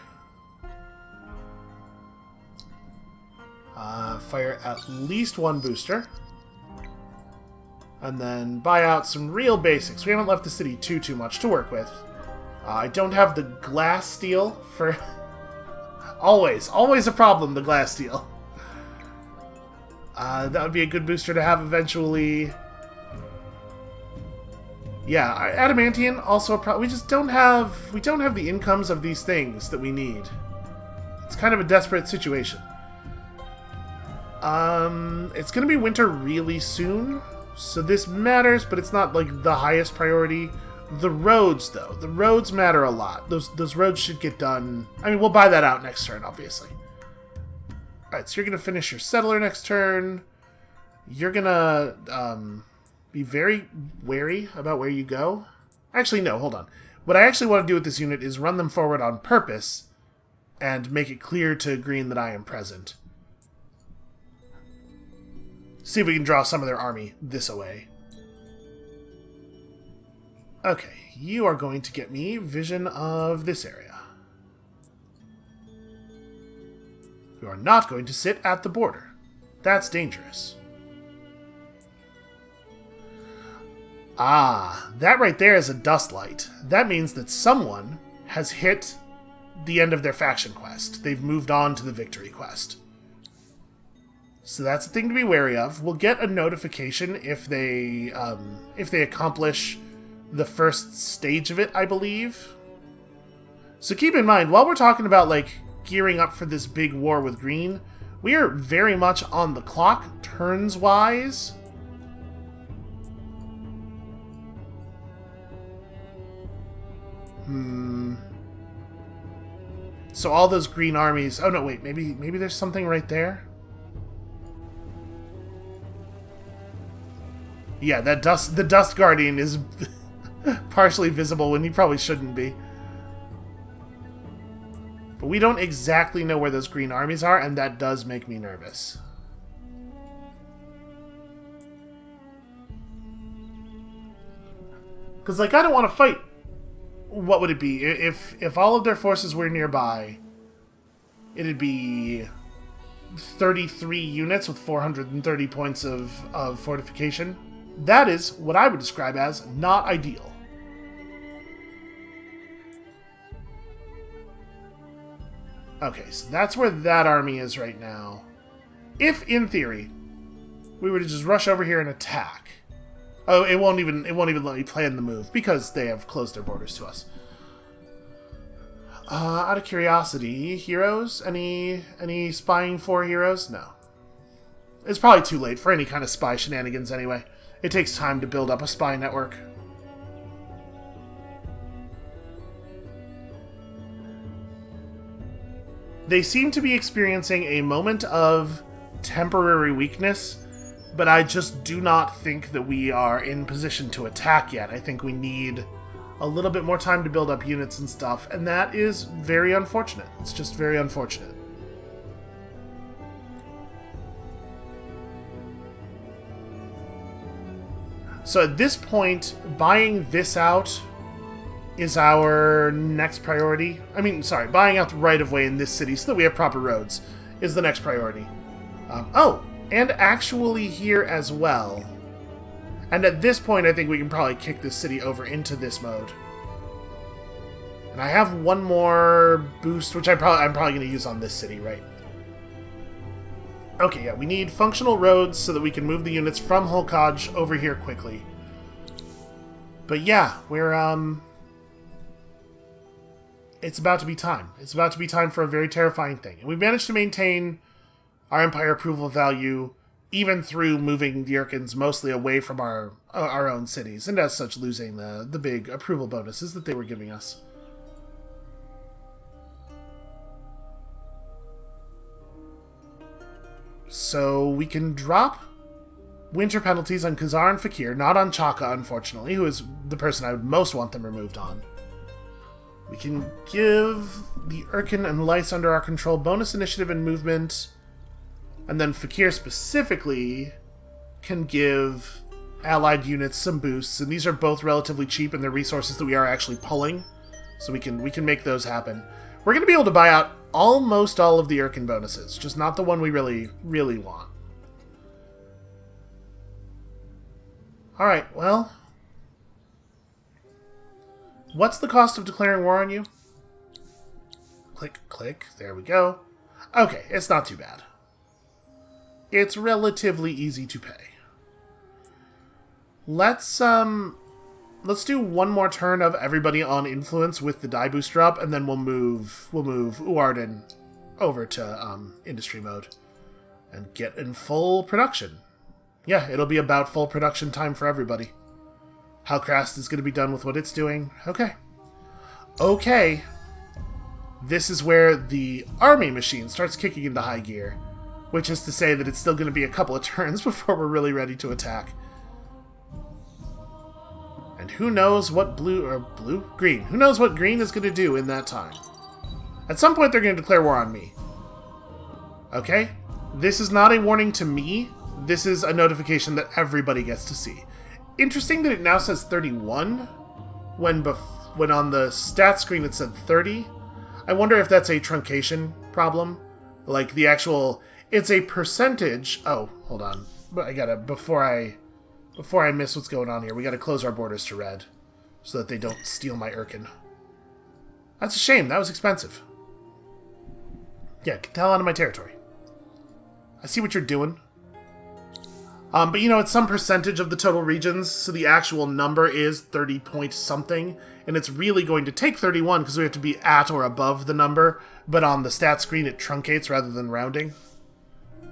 fire at least one booster. And then buy out some real basics. We haven't left the city too much to work with. I don't have the glass steel for... always a problem, the glass steel. That would be a good booster to have eventually. Yeah, adamantine also a problem. We just don't have the incomes of these things that we need. It's kind of a desperate situation. It's gonna be winter really soon, so this matters, but it's not like the highest priority. The roads, though, the roads matter a lot. Those roads should get done. I mean, we'll buy that out next turn, obviously. All right, so you're gonna finish your settler next turn. You're gonna be very wary about where you go. Actually, no, hold on. What I actually want to do with this unit is run them forward on purpose and make it clear to green that I am present. See if we can draw some of their army this away. Okay, you are going to get me vision of this area. You are not going to sit at the border. That's dangerous. Ah, that right there is a dust light. That means that someone has hit the end of their faction quest. They've moved on to the victory quest. So that's a thing to be wary of. We'll get a notification if they accomplish the first stage of it, I believe. So keep in mind, while we're talking about like gearing up for this big war with green, we are very much on the clock, turns-wise. So all those green armies... Oh, no, wait. Maybe there's something right there? Yeah, the Dust Guardian is partially visible when he probably shouldn't be. But we don't exactly know where those green armies are, and that does make me nervous. Because, like, I don't want to fight. What would it be? If all of their forces were nearby, it'd be 33 units with 430 points of fortification. That is what I would describe as not ideal. Okay, so that's where that army is right now. If, in theory, we were to just rush over here and attack... Oh, it won't even let me plan the move because they have closed their borders to us. Out of curiosity, heroes? Any spying for heroes? No. It's probably too late for any kind of spy shenanigans anyway. It takes time to build up a spy network. They seem to be experiencing a moment of temporary weakness, but I just do not think that we are in position to attack yet. I think we need a little bit more time to build up units and stuff, and that is very unfortunate. It's just very unfortunate. So at this point, buying this out is our next priority. I mean, sorry, buying out the right-of-way in this city so that we have proper roads is the next priority. And actually here as well. And at this point, I think we can probably kick this city over into this mode. And I have one more boost, which I'm probably going to use on this city, right? Okay, yeah, we need functional roads so that we can move the units from Holkaj over here quickly. But yeah, we're, it's about to be time. It's about to be time for a very terrifying thing. And we've managed to maintain our Empire approval value even through moving the Urkins mostly away from our own cities, and as such losing the big approval bonuses that they were giving us. So we can drop winter penalties on Khazar and Fakir, not on Chaka, unfortunately, who is the person I would most want them removed on. We can give the Urkin and Lyce under our control bonus initiative and movement, and then Fakir specifically can give allied units some boosts, and these are both relatively cheap in the resources that we are actually pulling, so we can make those happen. We're going to be able to buy out almost all of the Irkin bonuses, just not the one we really, really want. Alright, well... What's the cost of declaring war on you? Click, click, there we go. Okay, it's not too bad. It's relatively easy to pay. Let's do one more turn of everybody on influence with the die booster up, and then we'll move Uarden over to industry mode and get in full production. Yeah, it'll be about full production time for everybody. Hellcrast is going to be done with what it's doing. Okay. Okay. This is where the army machine starts kicking into high gear, which is to say that it's still going to be a couple of turns before we're really ready to attack. And who knows what green. Who knows what green is going to do in that time. At some point, they're going to declare war on me. Okay? This is not a warning to me. This is a notification that everybody gets to see. Interesting that it now says 31, when on the stat screen it said 30. I wonder if that's a truncation problem. Like, the actual... It's a percentage... Oh, hold on. I gotta... Before I miss what's going on here, we gotta close our borders to red, so that they don't steal my Irkin. That's a shame. That was expensive. Yeah, get the hell out of my territory. I see what you're doing. But you know, it's some percentage of the total regions, so the actual number is 30 point something, and it's really going to take 31 because we have to be at or above the number, but on the stat screen it truncates rather than rounding.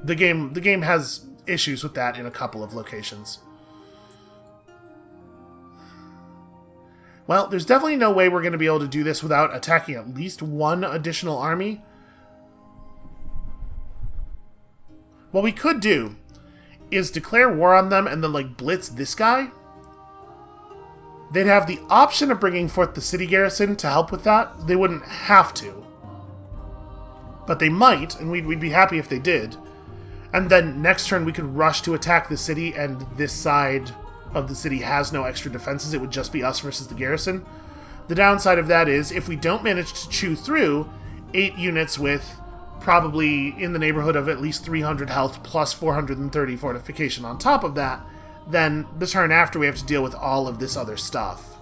The game has issues with that in a couple of locations. Well, there's definitely no way we're going to be able to do this without attacking at least one additional army. What we could do is declare war on them and then, like, blitz this guy. They'd have the option of bringing forth the city garrison to help with that. They wouldn't have to. But they might, and we'd be happy if they did. And then next turn we could rush to attack the city, and this side of the city has no extra defenses. It would just be us versus the garrison. The downside of that is, if we don't manage to chew through 8 units with probably in the neighborhood of at least 300 health plus 430 fortification on top of that, then the turn after we have to deal with all of this other stuff.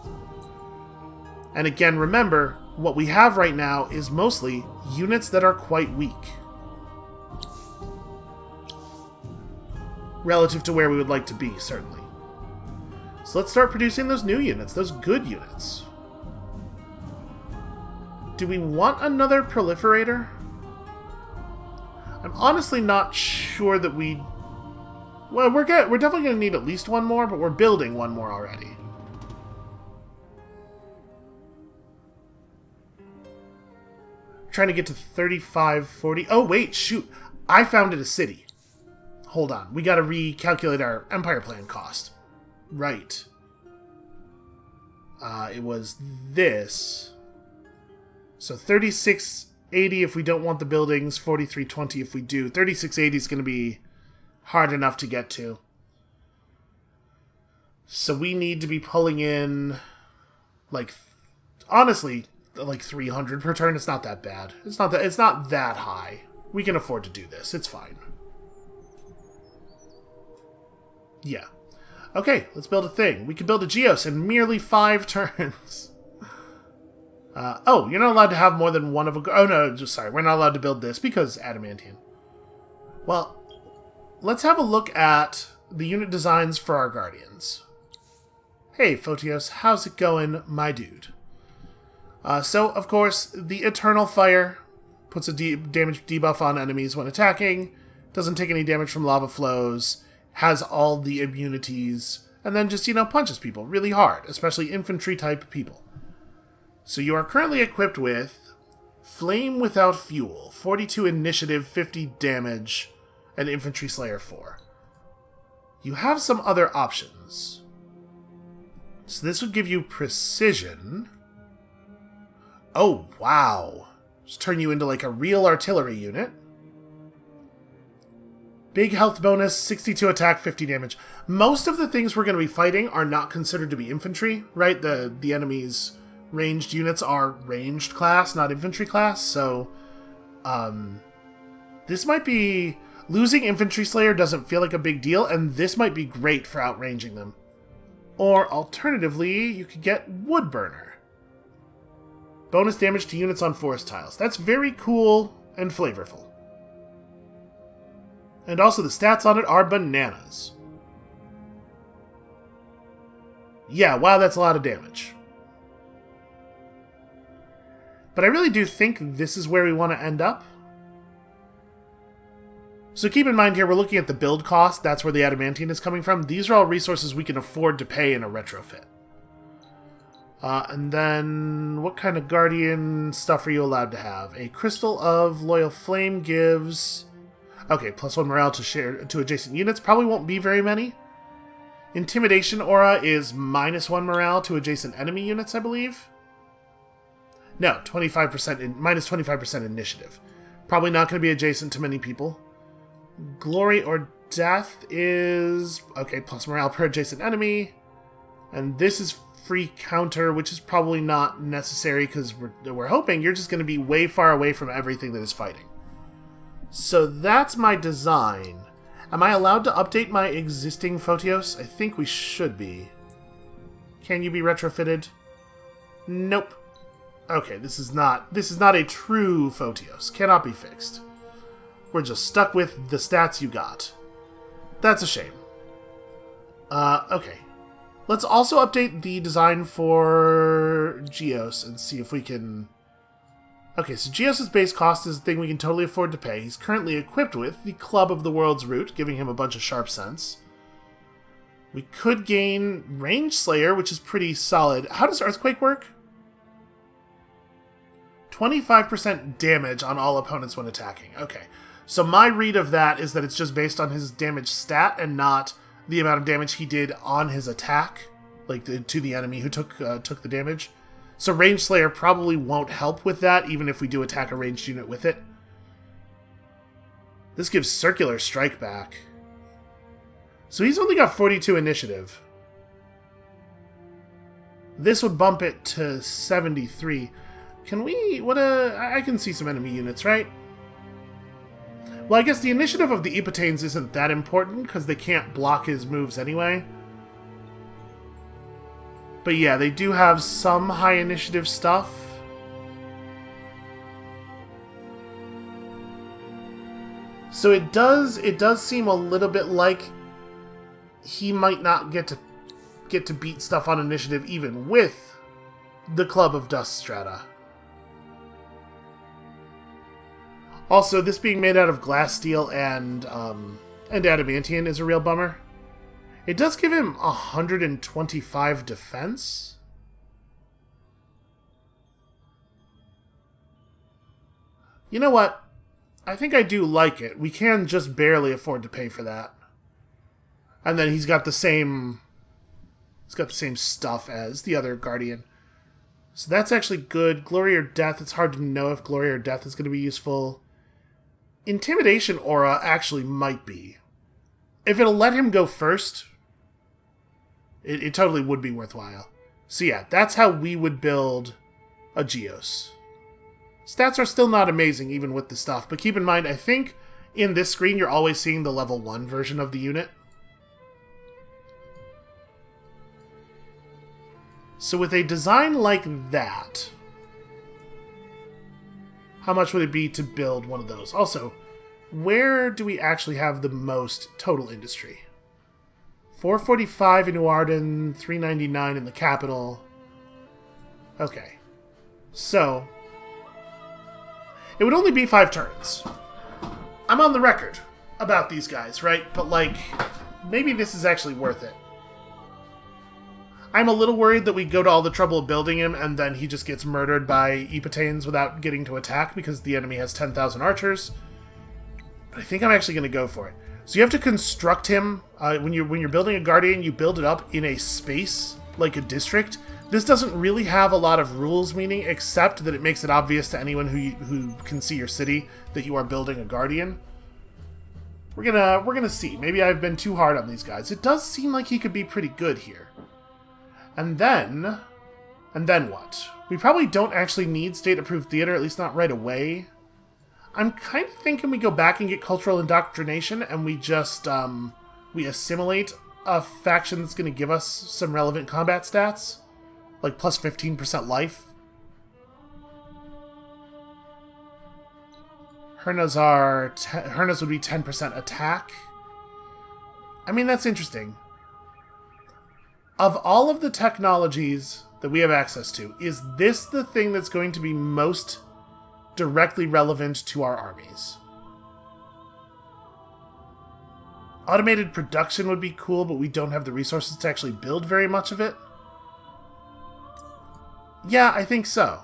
And again, remember, what we have right now is mostly units that are quite weak. Relative to where we would like to be, certainly. So let's start producing those new units, those good units. Do we want another proliferator? I'm honestly not sure that we... Well, we're definitely going to need at least one more, but we're building one more already. Trying to get to 35, 40... Oh, wait, shoot. I founded a city. Hold on. We got to recalculate our empire plan cost. Right. It was this. So 3680 if we don't want the buildings, 4320 if we do. 3680 is going to be hard enough to get to. So we need to be pulling in, like, honestly, like 300 per turn. It's not that bad. It's not that high. We can afford to do this. It's fine. Yeah. Okay, let's build a thing. We can build a Geos in merely 5 turns. Oh, you're not allowed to have more than one of a... Oh, no, just sorry. We're not allowed to build this because adamantium. Well, let's have a look at the unit designs for our Guardians. Hey, Photios, how's it going, my dude? So, of course, the Eternal Fire puts a damage debuff on enemies when attacking, doesn't take any damage from lava flows, has all the immunities, and then just, punches people really hard, especially infantry-type people. So you are currently equipped with Flame Without Fuel, 42 initiative, 50 damage, and Infantry Slayer 4. You have some other options. So this would give you Precision. Oh, wow. Just turn you into like a real artillery unit. Big health bonus, 62 attack, 50 damage. Most of the things we're going to be fighting are not considered to be infantry, right? The enemy's ranged units are ranged class, not infantry class, so This might be... Losing Infantry Slayer doesn't feel like a big deal, and this might be great for outranging them. Or, alternatively, you could get Wood Burner. Bonus damage to units on forest tiles. That's very cool and flavorful. And also the stats on it are bananas. Yeah, wow, that's a lot of damage. But I really do think this is where we want to end up. So keep in mind here, we're looking at the build cost. That's where the adamantine is coming from. These are all resources we can afford to pay in a retrofit. And then, what kind of guardian stuff are you allowed to have? A Crystal of Loyal Flame gives... Okay, +1 morale to adjacent units. Probably won't be very many. Intimidation Aura is -1 morale to adjacent enemy units, I believe. No, 25% -25% initiative. Probably not going to be adjacent to many people. Glory or Death is... Okay, plus morale per adjacent enemy. And this is free counter, which is probably not necessary because we're hoping you're just going to be way far away from everything that is fighting. So that's my design. Am I allowed to update my existing Photios? I think we should be. Can you be retrofitted? Nope. Okay, this is not a true Photios. Cannot be fixed. We're just stuck with the stats you got. That's a shame. Okay. Let's also update the design for Geos and see if we can... Okay, so Geos' base cost is a thing we can totally afford to pay. He's currently equipped with the Club of the World's Root, giving him a bunch of sharp sense. We could gain Range Slayer, which is pretty solid. How does Earthquake work? 25% damage on all opponents when attacking. Okay. So my read of that is that it's just based on his damage stat and not the amount of damage he did on his attack, like to the enemy who took the damage. So Range Slayer probably won't help with that, even if we do attack a ranged unit with it. This gives Circular Strike back. So he's only got 42 initiative. This would bump it to 73. Can we... I can see some enemy units, right? Well, I guess the initiative of the inhabitants isn't that important, because they can't block his moves anyway. But yeah, they do have some high initiative stuff. So it does seem a little bit like he might not get to beat stuff on initiative even with the Club of Dust strata. Also, this being made out of glass, steel, and adamantine is a real bummer. It does give him 125 defense. You know what? I think I do like it. We can just barely afford to pay for that. And then he's got the same stuff as the other Guardian. So that's actually good. Glory or Death, it's hard to know if Glory or Death is going to be useful. Intimidation Aura actually might be. If it'll let him go first, it totally would be worthwhile. So yeah, that's how we would build a Geos. Stats are still not amazing even with the stuff, but keep in mind, I think in this screen you're always seeing the level 1 version of the unit. So with a design like that, how much would it be to build one of those? Also, where do we actually have the most total industry? 445 in Uarden, 399 in the capital. Okay. So, it would only be 5 turns. I'm on the record about these guys, right? But, like, maybe this is actually worth it. I'm a little worried that we go to all the trouble of building him and then he just gets murdered by inhabitants without getting to attack because the enemy has 10,000 archers. But I think I'm actually going to go for it. So you have to construct him. When you're building a Guardian, you build it up in a space, like a district. This doesn't really have a lot of rules meaning, except that it makes it obvious to anyone who can see your city that you are building a Guardian. We're gonna see. Maybe I've been too hard on these guys. It does seem like he could be pretty good here. And then what? We probably don't actually need state-approved theater, at least not right away. I'm kind of thinking we go back and get cultural indoctrination, and we just, we assimilate a faction that's going to give us some relevant combat stats. Like plus 15% life. Hernas would be 10% attack. I mean, that's interesting. Of all of the technologies that we have access to, is this the thing that's going to be most directly relevant to our armies? Automated production would be cool, but we don't have the resources to actually build very much of it. Yeah, I think so.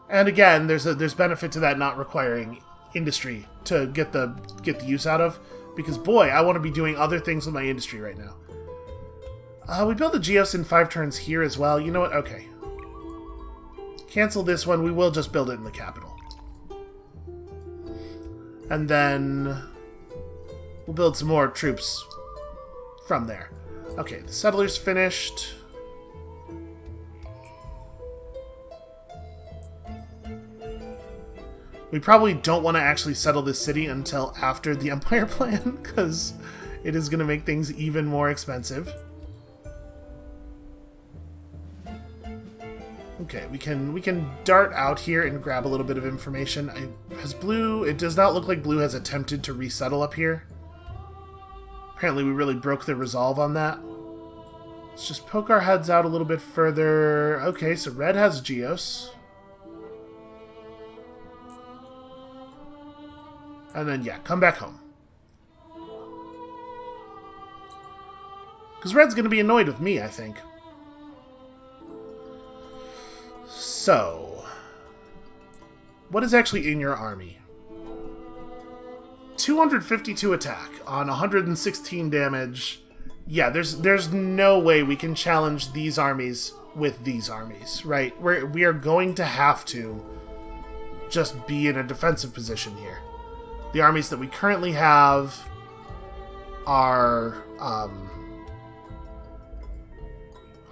And again, there's benefit to that not requiring industry to get the use out of, because boy, I want to be doing other things with my industry right now. We build a Geos in 5 turns here as well. You know what? Okay. Cancel this one. We will just build it in the capital. And then we'll build some more troops from there. Okay, the settler's finished. We probably don't want to actually settle this city until after the Empire plan, because it is going to make things even more expensive. Okay, we can dart out here and grab a little bit of information. It does not look like Blue has attempted to resettle up here. Apparently we really broke the resolve on that. Let's just poke our heads out a little bit further. Okay, so Red has Geos. And then, yeah, come back home. Because Red's going to be annoyed with me, I think. So, what is actually in your army? 252 attack on 116 damage. Yeah, there's no way we can challenge these armies with these armies, right? We are going to have to just be in a defensive position here. The armies that we currently have are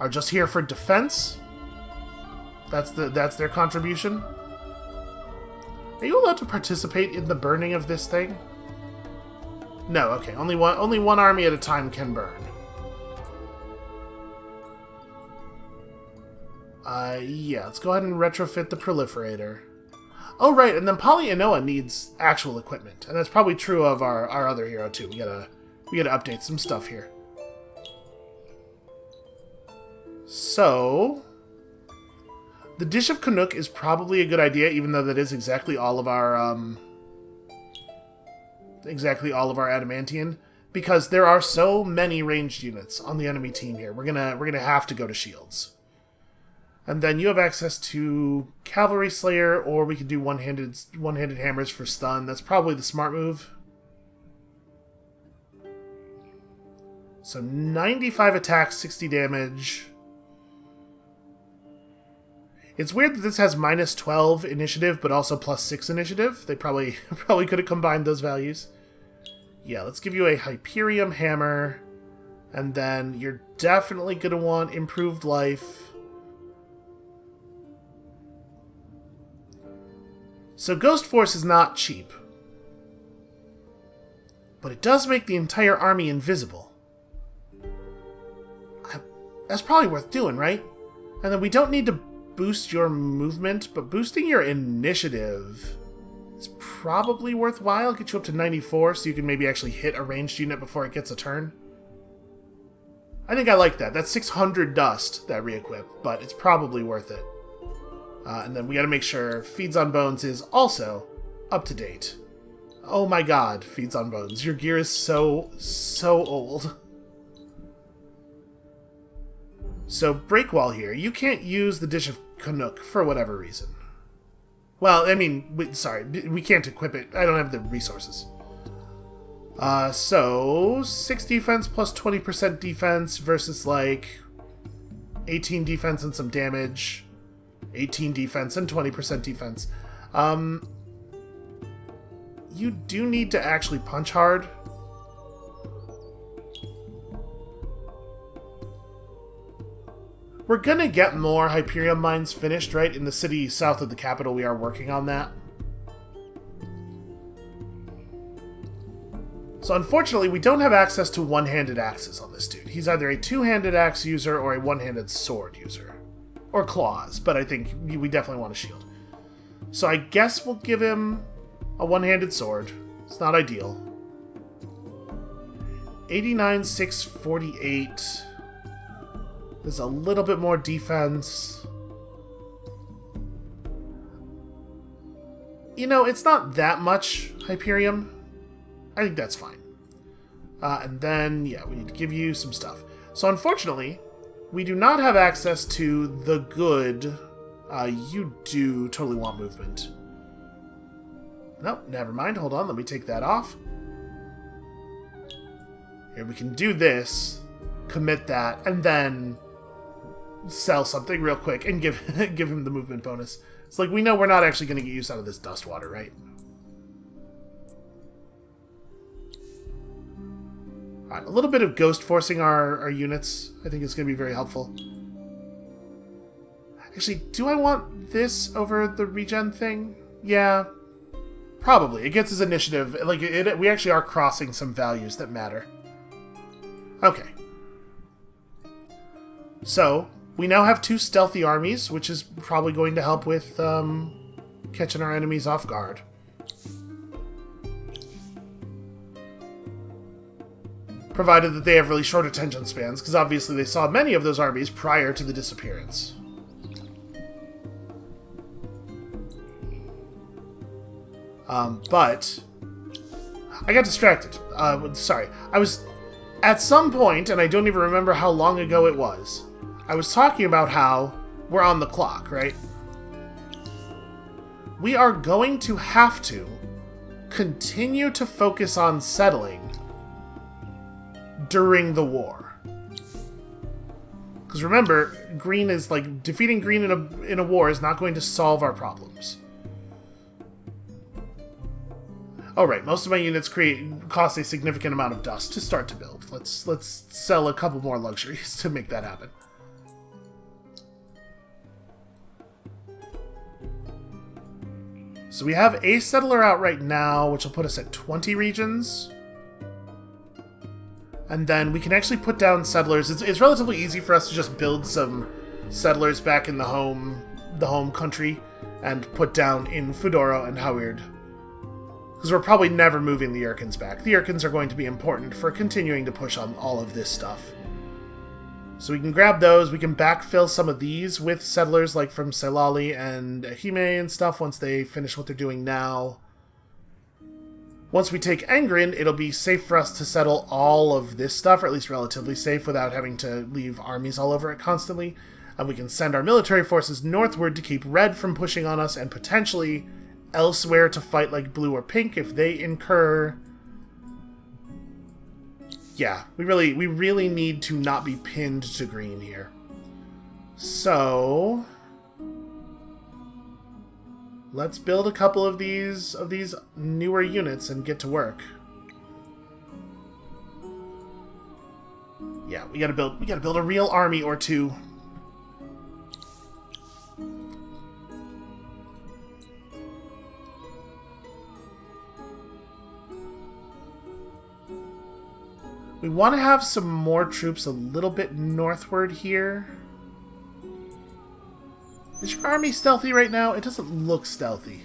just here for defense. That's their contribution. Are you allowed to participate in the burning of this thing? No, okay. Only one army at a time can burn. Yeah, let's go ahead and retrofit the proliferator. Oh, right, and then Polyanoa needs actual equipment, and that's probably true of our other hero too. We gotta update some stuff here. So, the Dish of Canuck is probably a good idea, even though that is exactly all of our adamantium, because there are so many ranged units on the enemy team here. We're gonna have to go to shields. And then you have access to Cavalry Slayer, or we could do one-handed hammers for stun. That's probably the smart move. So 95 attack, 60 damage. It's weird that this has minus 12 initiative, but also plus 6 initiative. They probably could have combined those values. Yeah, let's give you a Hyperium Hammer. And then you're definitely going to want improved life. So Ghost Force is not cheap. But it does make the entire army invisible. That's probably worth doing, right? And then we don't need to boost your movement, but boosting your initiative is probably worthwhile. Get you up to 94, so you can maybe actually hit a ranged unit before it gets a turn. I think I like that. That's 600 dust, that re-equip, but it's probably worth it. And then we gotta make sure Feeds on Bones is also up to date. Oh my god, Feeds on Bones. Your gear is so old. So, Breakwall here. You can't use the Dish of Canuck for whatever reason. Well, I mean, we can't equip it. I don't have the resources. So, 6 defense plus 20% defense versus, like, 18 defense and some damage. 18 defense and 20% defense. You do need to actually punch hard. We're gonna get more Hyperium mines finished, right? In the city south of the capital, we are working on that. So unfortunately, we don't have access to one-handed axes on this dude. He's either a two-handed axe user or a one-handed sword user. Or claws, but I think we definitely want a shield. So I guess we'll give him a one-handed sword. It's not ideal. 89, 648. There's a little bit more defense. You know, it's not that much Hyperium. I think that's fine. And then, yeah, we need to give you some stuff. So unfortunately, we do not have access to the good. You do totally want movement. Nope, never mind. Hold on, let me take that off. Here, we can do this, commit that, and then sell something real quick and give him the movement bonus. It's like we know we're not actually going to get use out of this dust water, right? Alright, a little bit of ghost forcing our units, I think is going to be very helpful. Actually, do I want this over the regen thing? Yeah, probably. It gets his initiative. Like, we actually are crossing some values that matter. Okay. So, we now have 2 stealthy armies, which is probably going to help with catching our enemies off guard. Provided that they have really short attention spans, because obviously they saw many of those armies prior to the disappearance. But I got distracted. Sorry. I was at some point, and I don't even remember how long ago it was, I was talking about how we're on the clock, right? We are going to have to continue to focus on settling during the war. Because remember, green is like defeating green in a war is not going to solve our problems. Oh right, most of my units cost a significant amount of dust to start to build. Let's sell a couple more luxuries to make that happen. So we have a settler out right now, which will put us at 20 regions. And then we can actually put down settlers. It's relatively easy for us to just build some settlers back in the home country and put down in Fudoro and Howard. Because we're probably never moving the Urkins back. The Urkins are going to be important for continuing to push on all of this stuff. So we can grab those. We can backfill some of these with settlers like from Selali and Ehime and stuff once they finish what they're doing now. Once we take Engrin, it'll be safe for us to settle all of this stuff, or at least relatively safe, without having to leave armies all over it constantly. And we can send our military forces northward to keep red from pushing on us, and potentially elsewhere to fight like blue or pink if they incur... Yeah, we really need to not be pinned to green here. So let's build a couple of these newer units and get to work. Yeah, we gotta build a real army or two. We want to have some more troops a little bit northward here. Is your army stealthy right now? It doesn't look stealthy.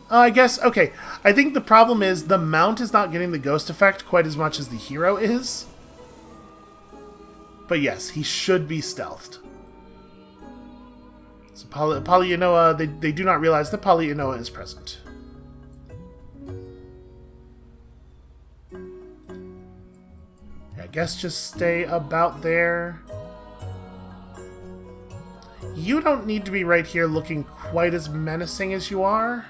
I guess, okay. I think the problem is the Mount is not getting the ghost effect quite as much as the hero is. But yes, he should be stealthed. So Polyanoa, they do not realize that Polyanoa is present. I guess just stay about there. You don't need to be right here looking quite as menacing as you are.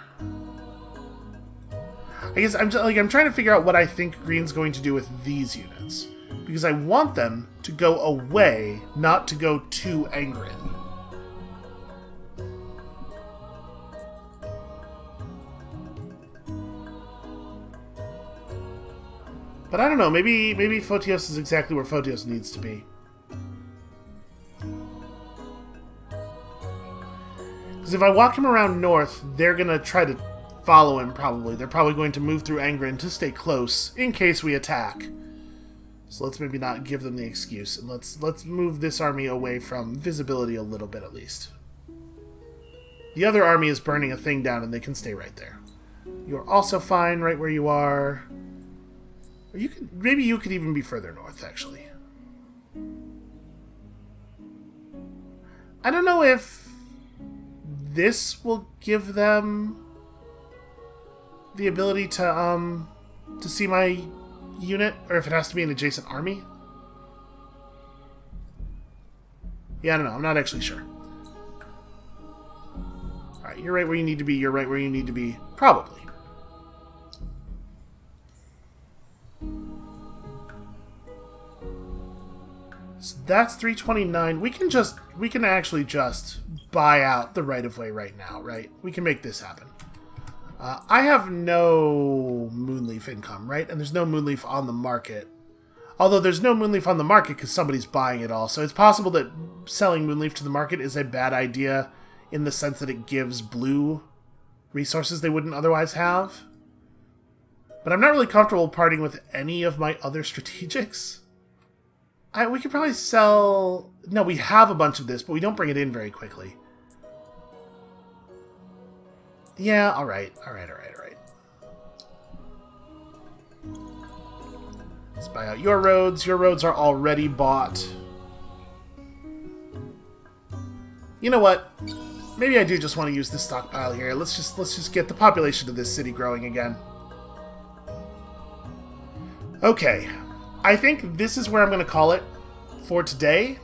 I guess I'm trying to figure out what I think green's going to do with these units. Because I want them to go away, not to go to Engrin. But I don't know, maybe Photios is exactly where Photios needs to be. Because if I walk him around north, they're going to try to follow him, probably. They're probably going to move through Angren to stay close, in case we attack. So let's maybe not give them the excuse, and let's move this army away from visibility a little bit, at least. The other army is burning a thing down, and they can stay right there. You're also fine right where you are. Or maybe you could even be further north, actually. I don't know if this will give them the ability to see my unit, or if it has to be an adjacent army. Yeah, I don't know. I'm not actually sure. Alright, you're right where you need to be. You're right where you need to be. Probably. So that's 329. We can actually just buy out the right-of-way right now, right? We can make this happen. I have no Moonleaf income, right? And there's no Moonleaf on the market. Although there's no Moonleaf on the market because somebody's buying it all. So it's possible that selling Moonleaf to the market is a bad idea in the sense that it gives blue resources they wouldn't otherwise have. But I'm not really comfortable parting with any of my other strategics. We could probably sell... No, we have a bunch of this, but we don't bring it in very quickly. Yeah, alright. Let's buy out your roads. Your roads are already bought. You know what? Maybe I do just want to use this stockpile here. Let's just get the population of this city growing again. Okay. I think this is where I'm going to call it for today.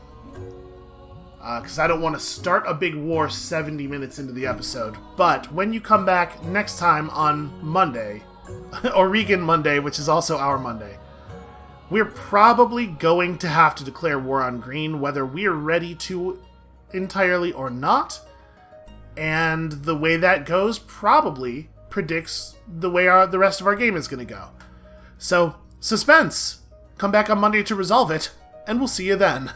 Because I don't want to start a big war 70 minutes into the episode. But when you come back next time on Monday, Aurigan Monday, which is also our Monday, we're probably going to have to declare war on green, whether we're ready to entirely or not. And the way that goes probably predicts the way the rest of our game is going to go. So, suspense! Come back on Monday to resolve it, and we'll see you then.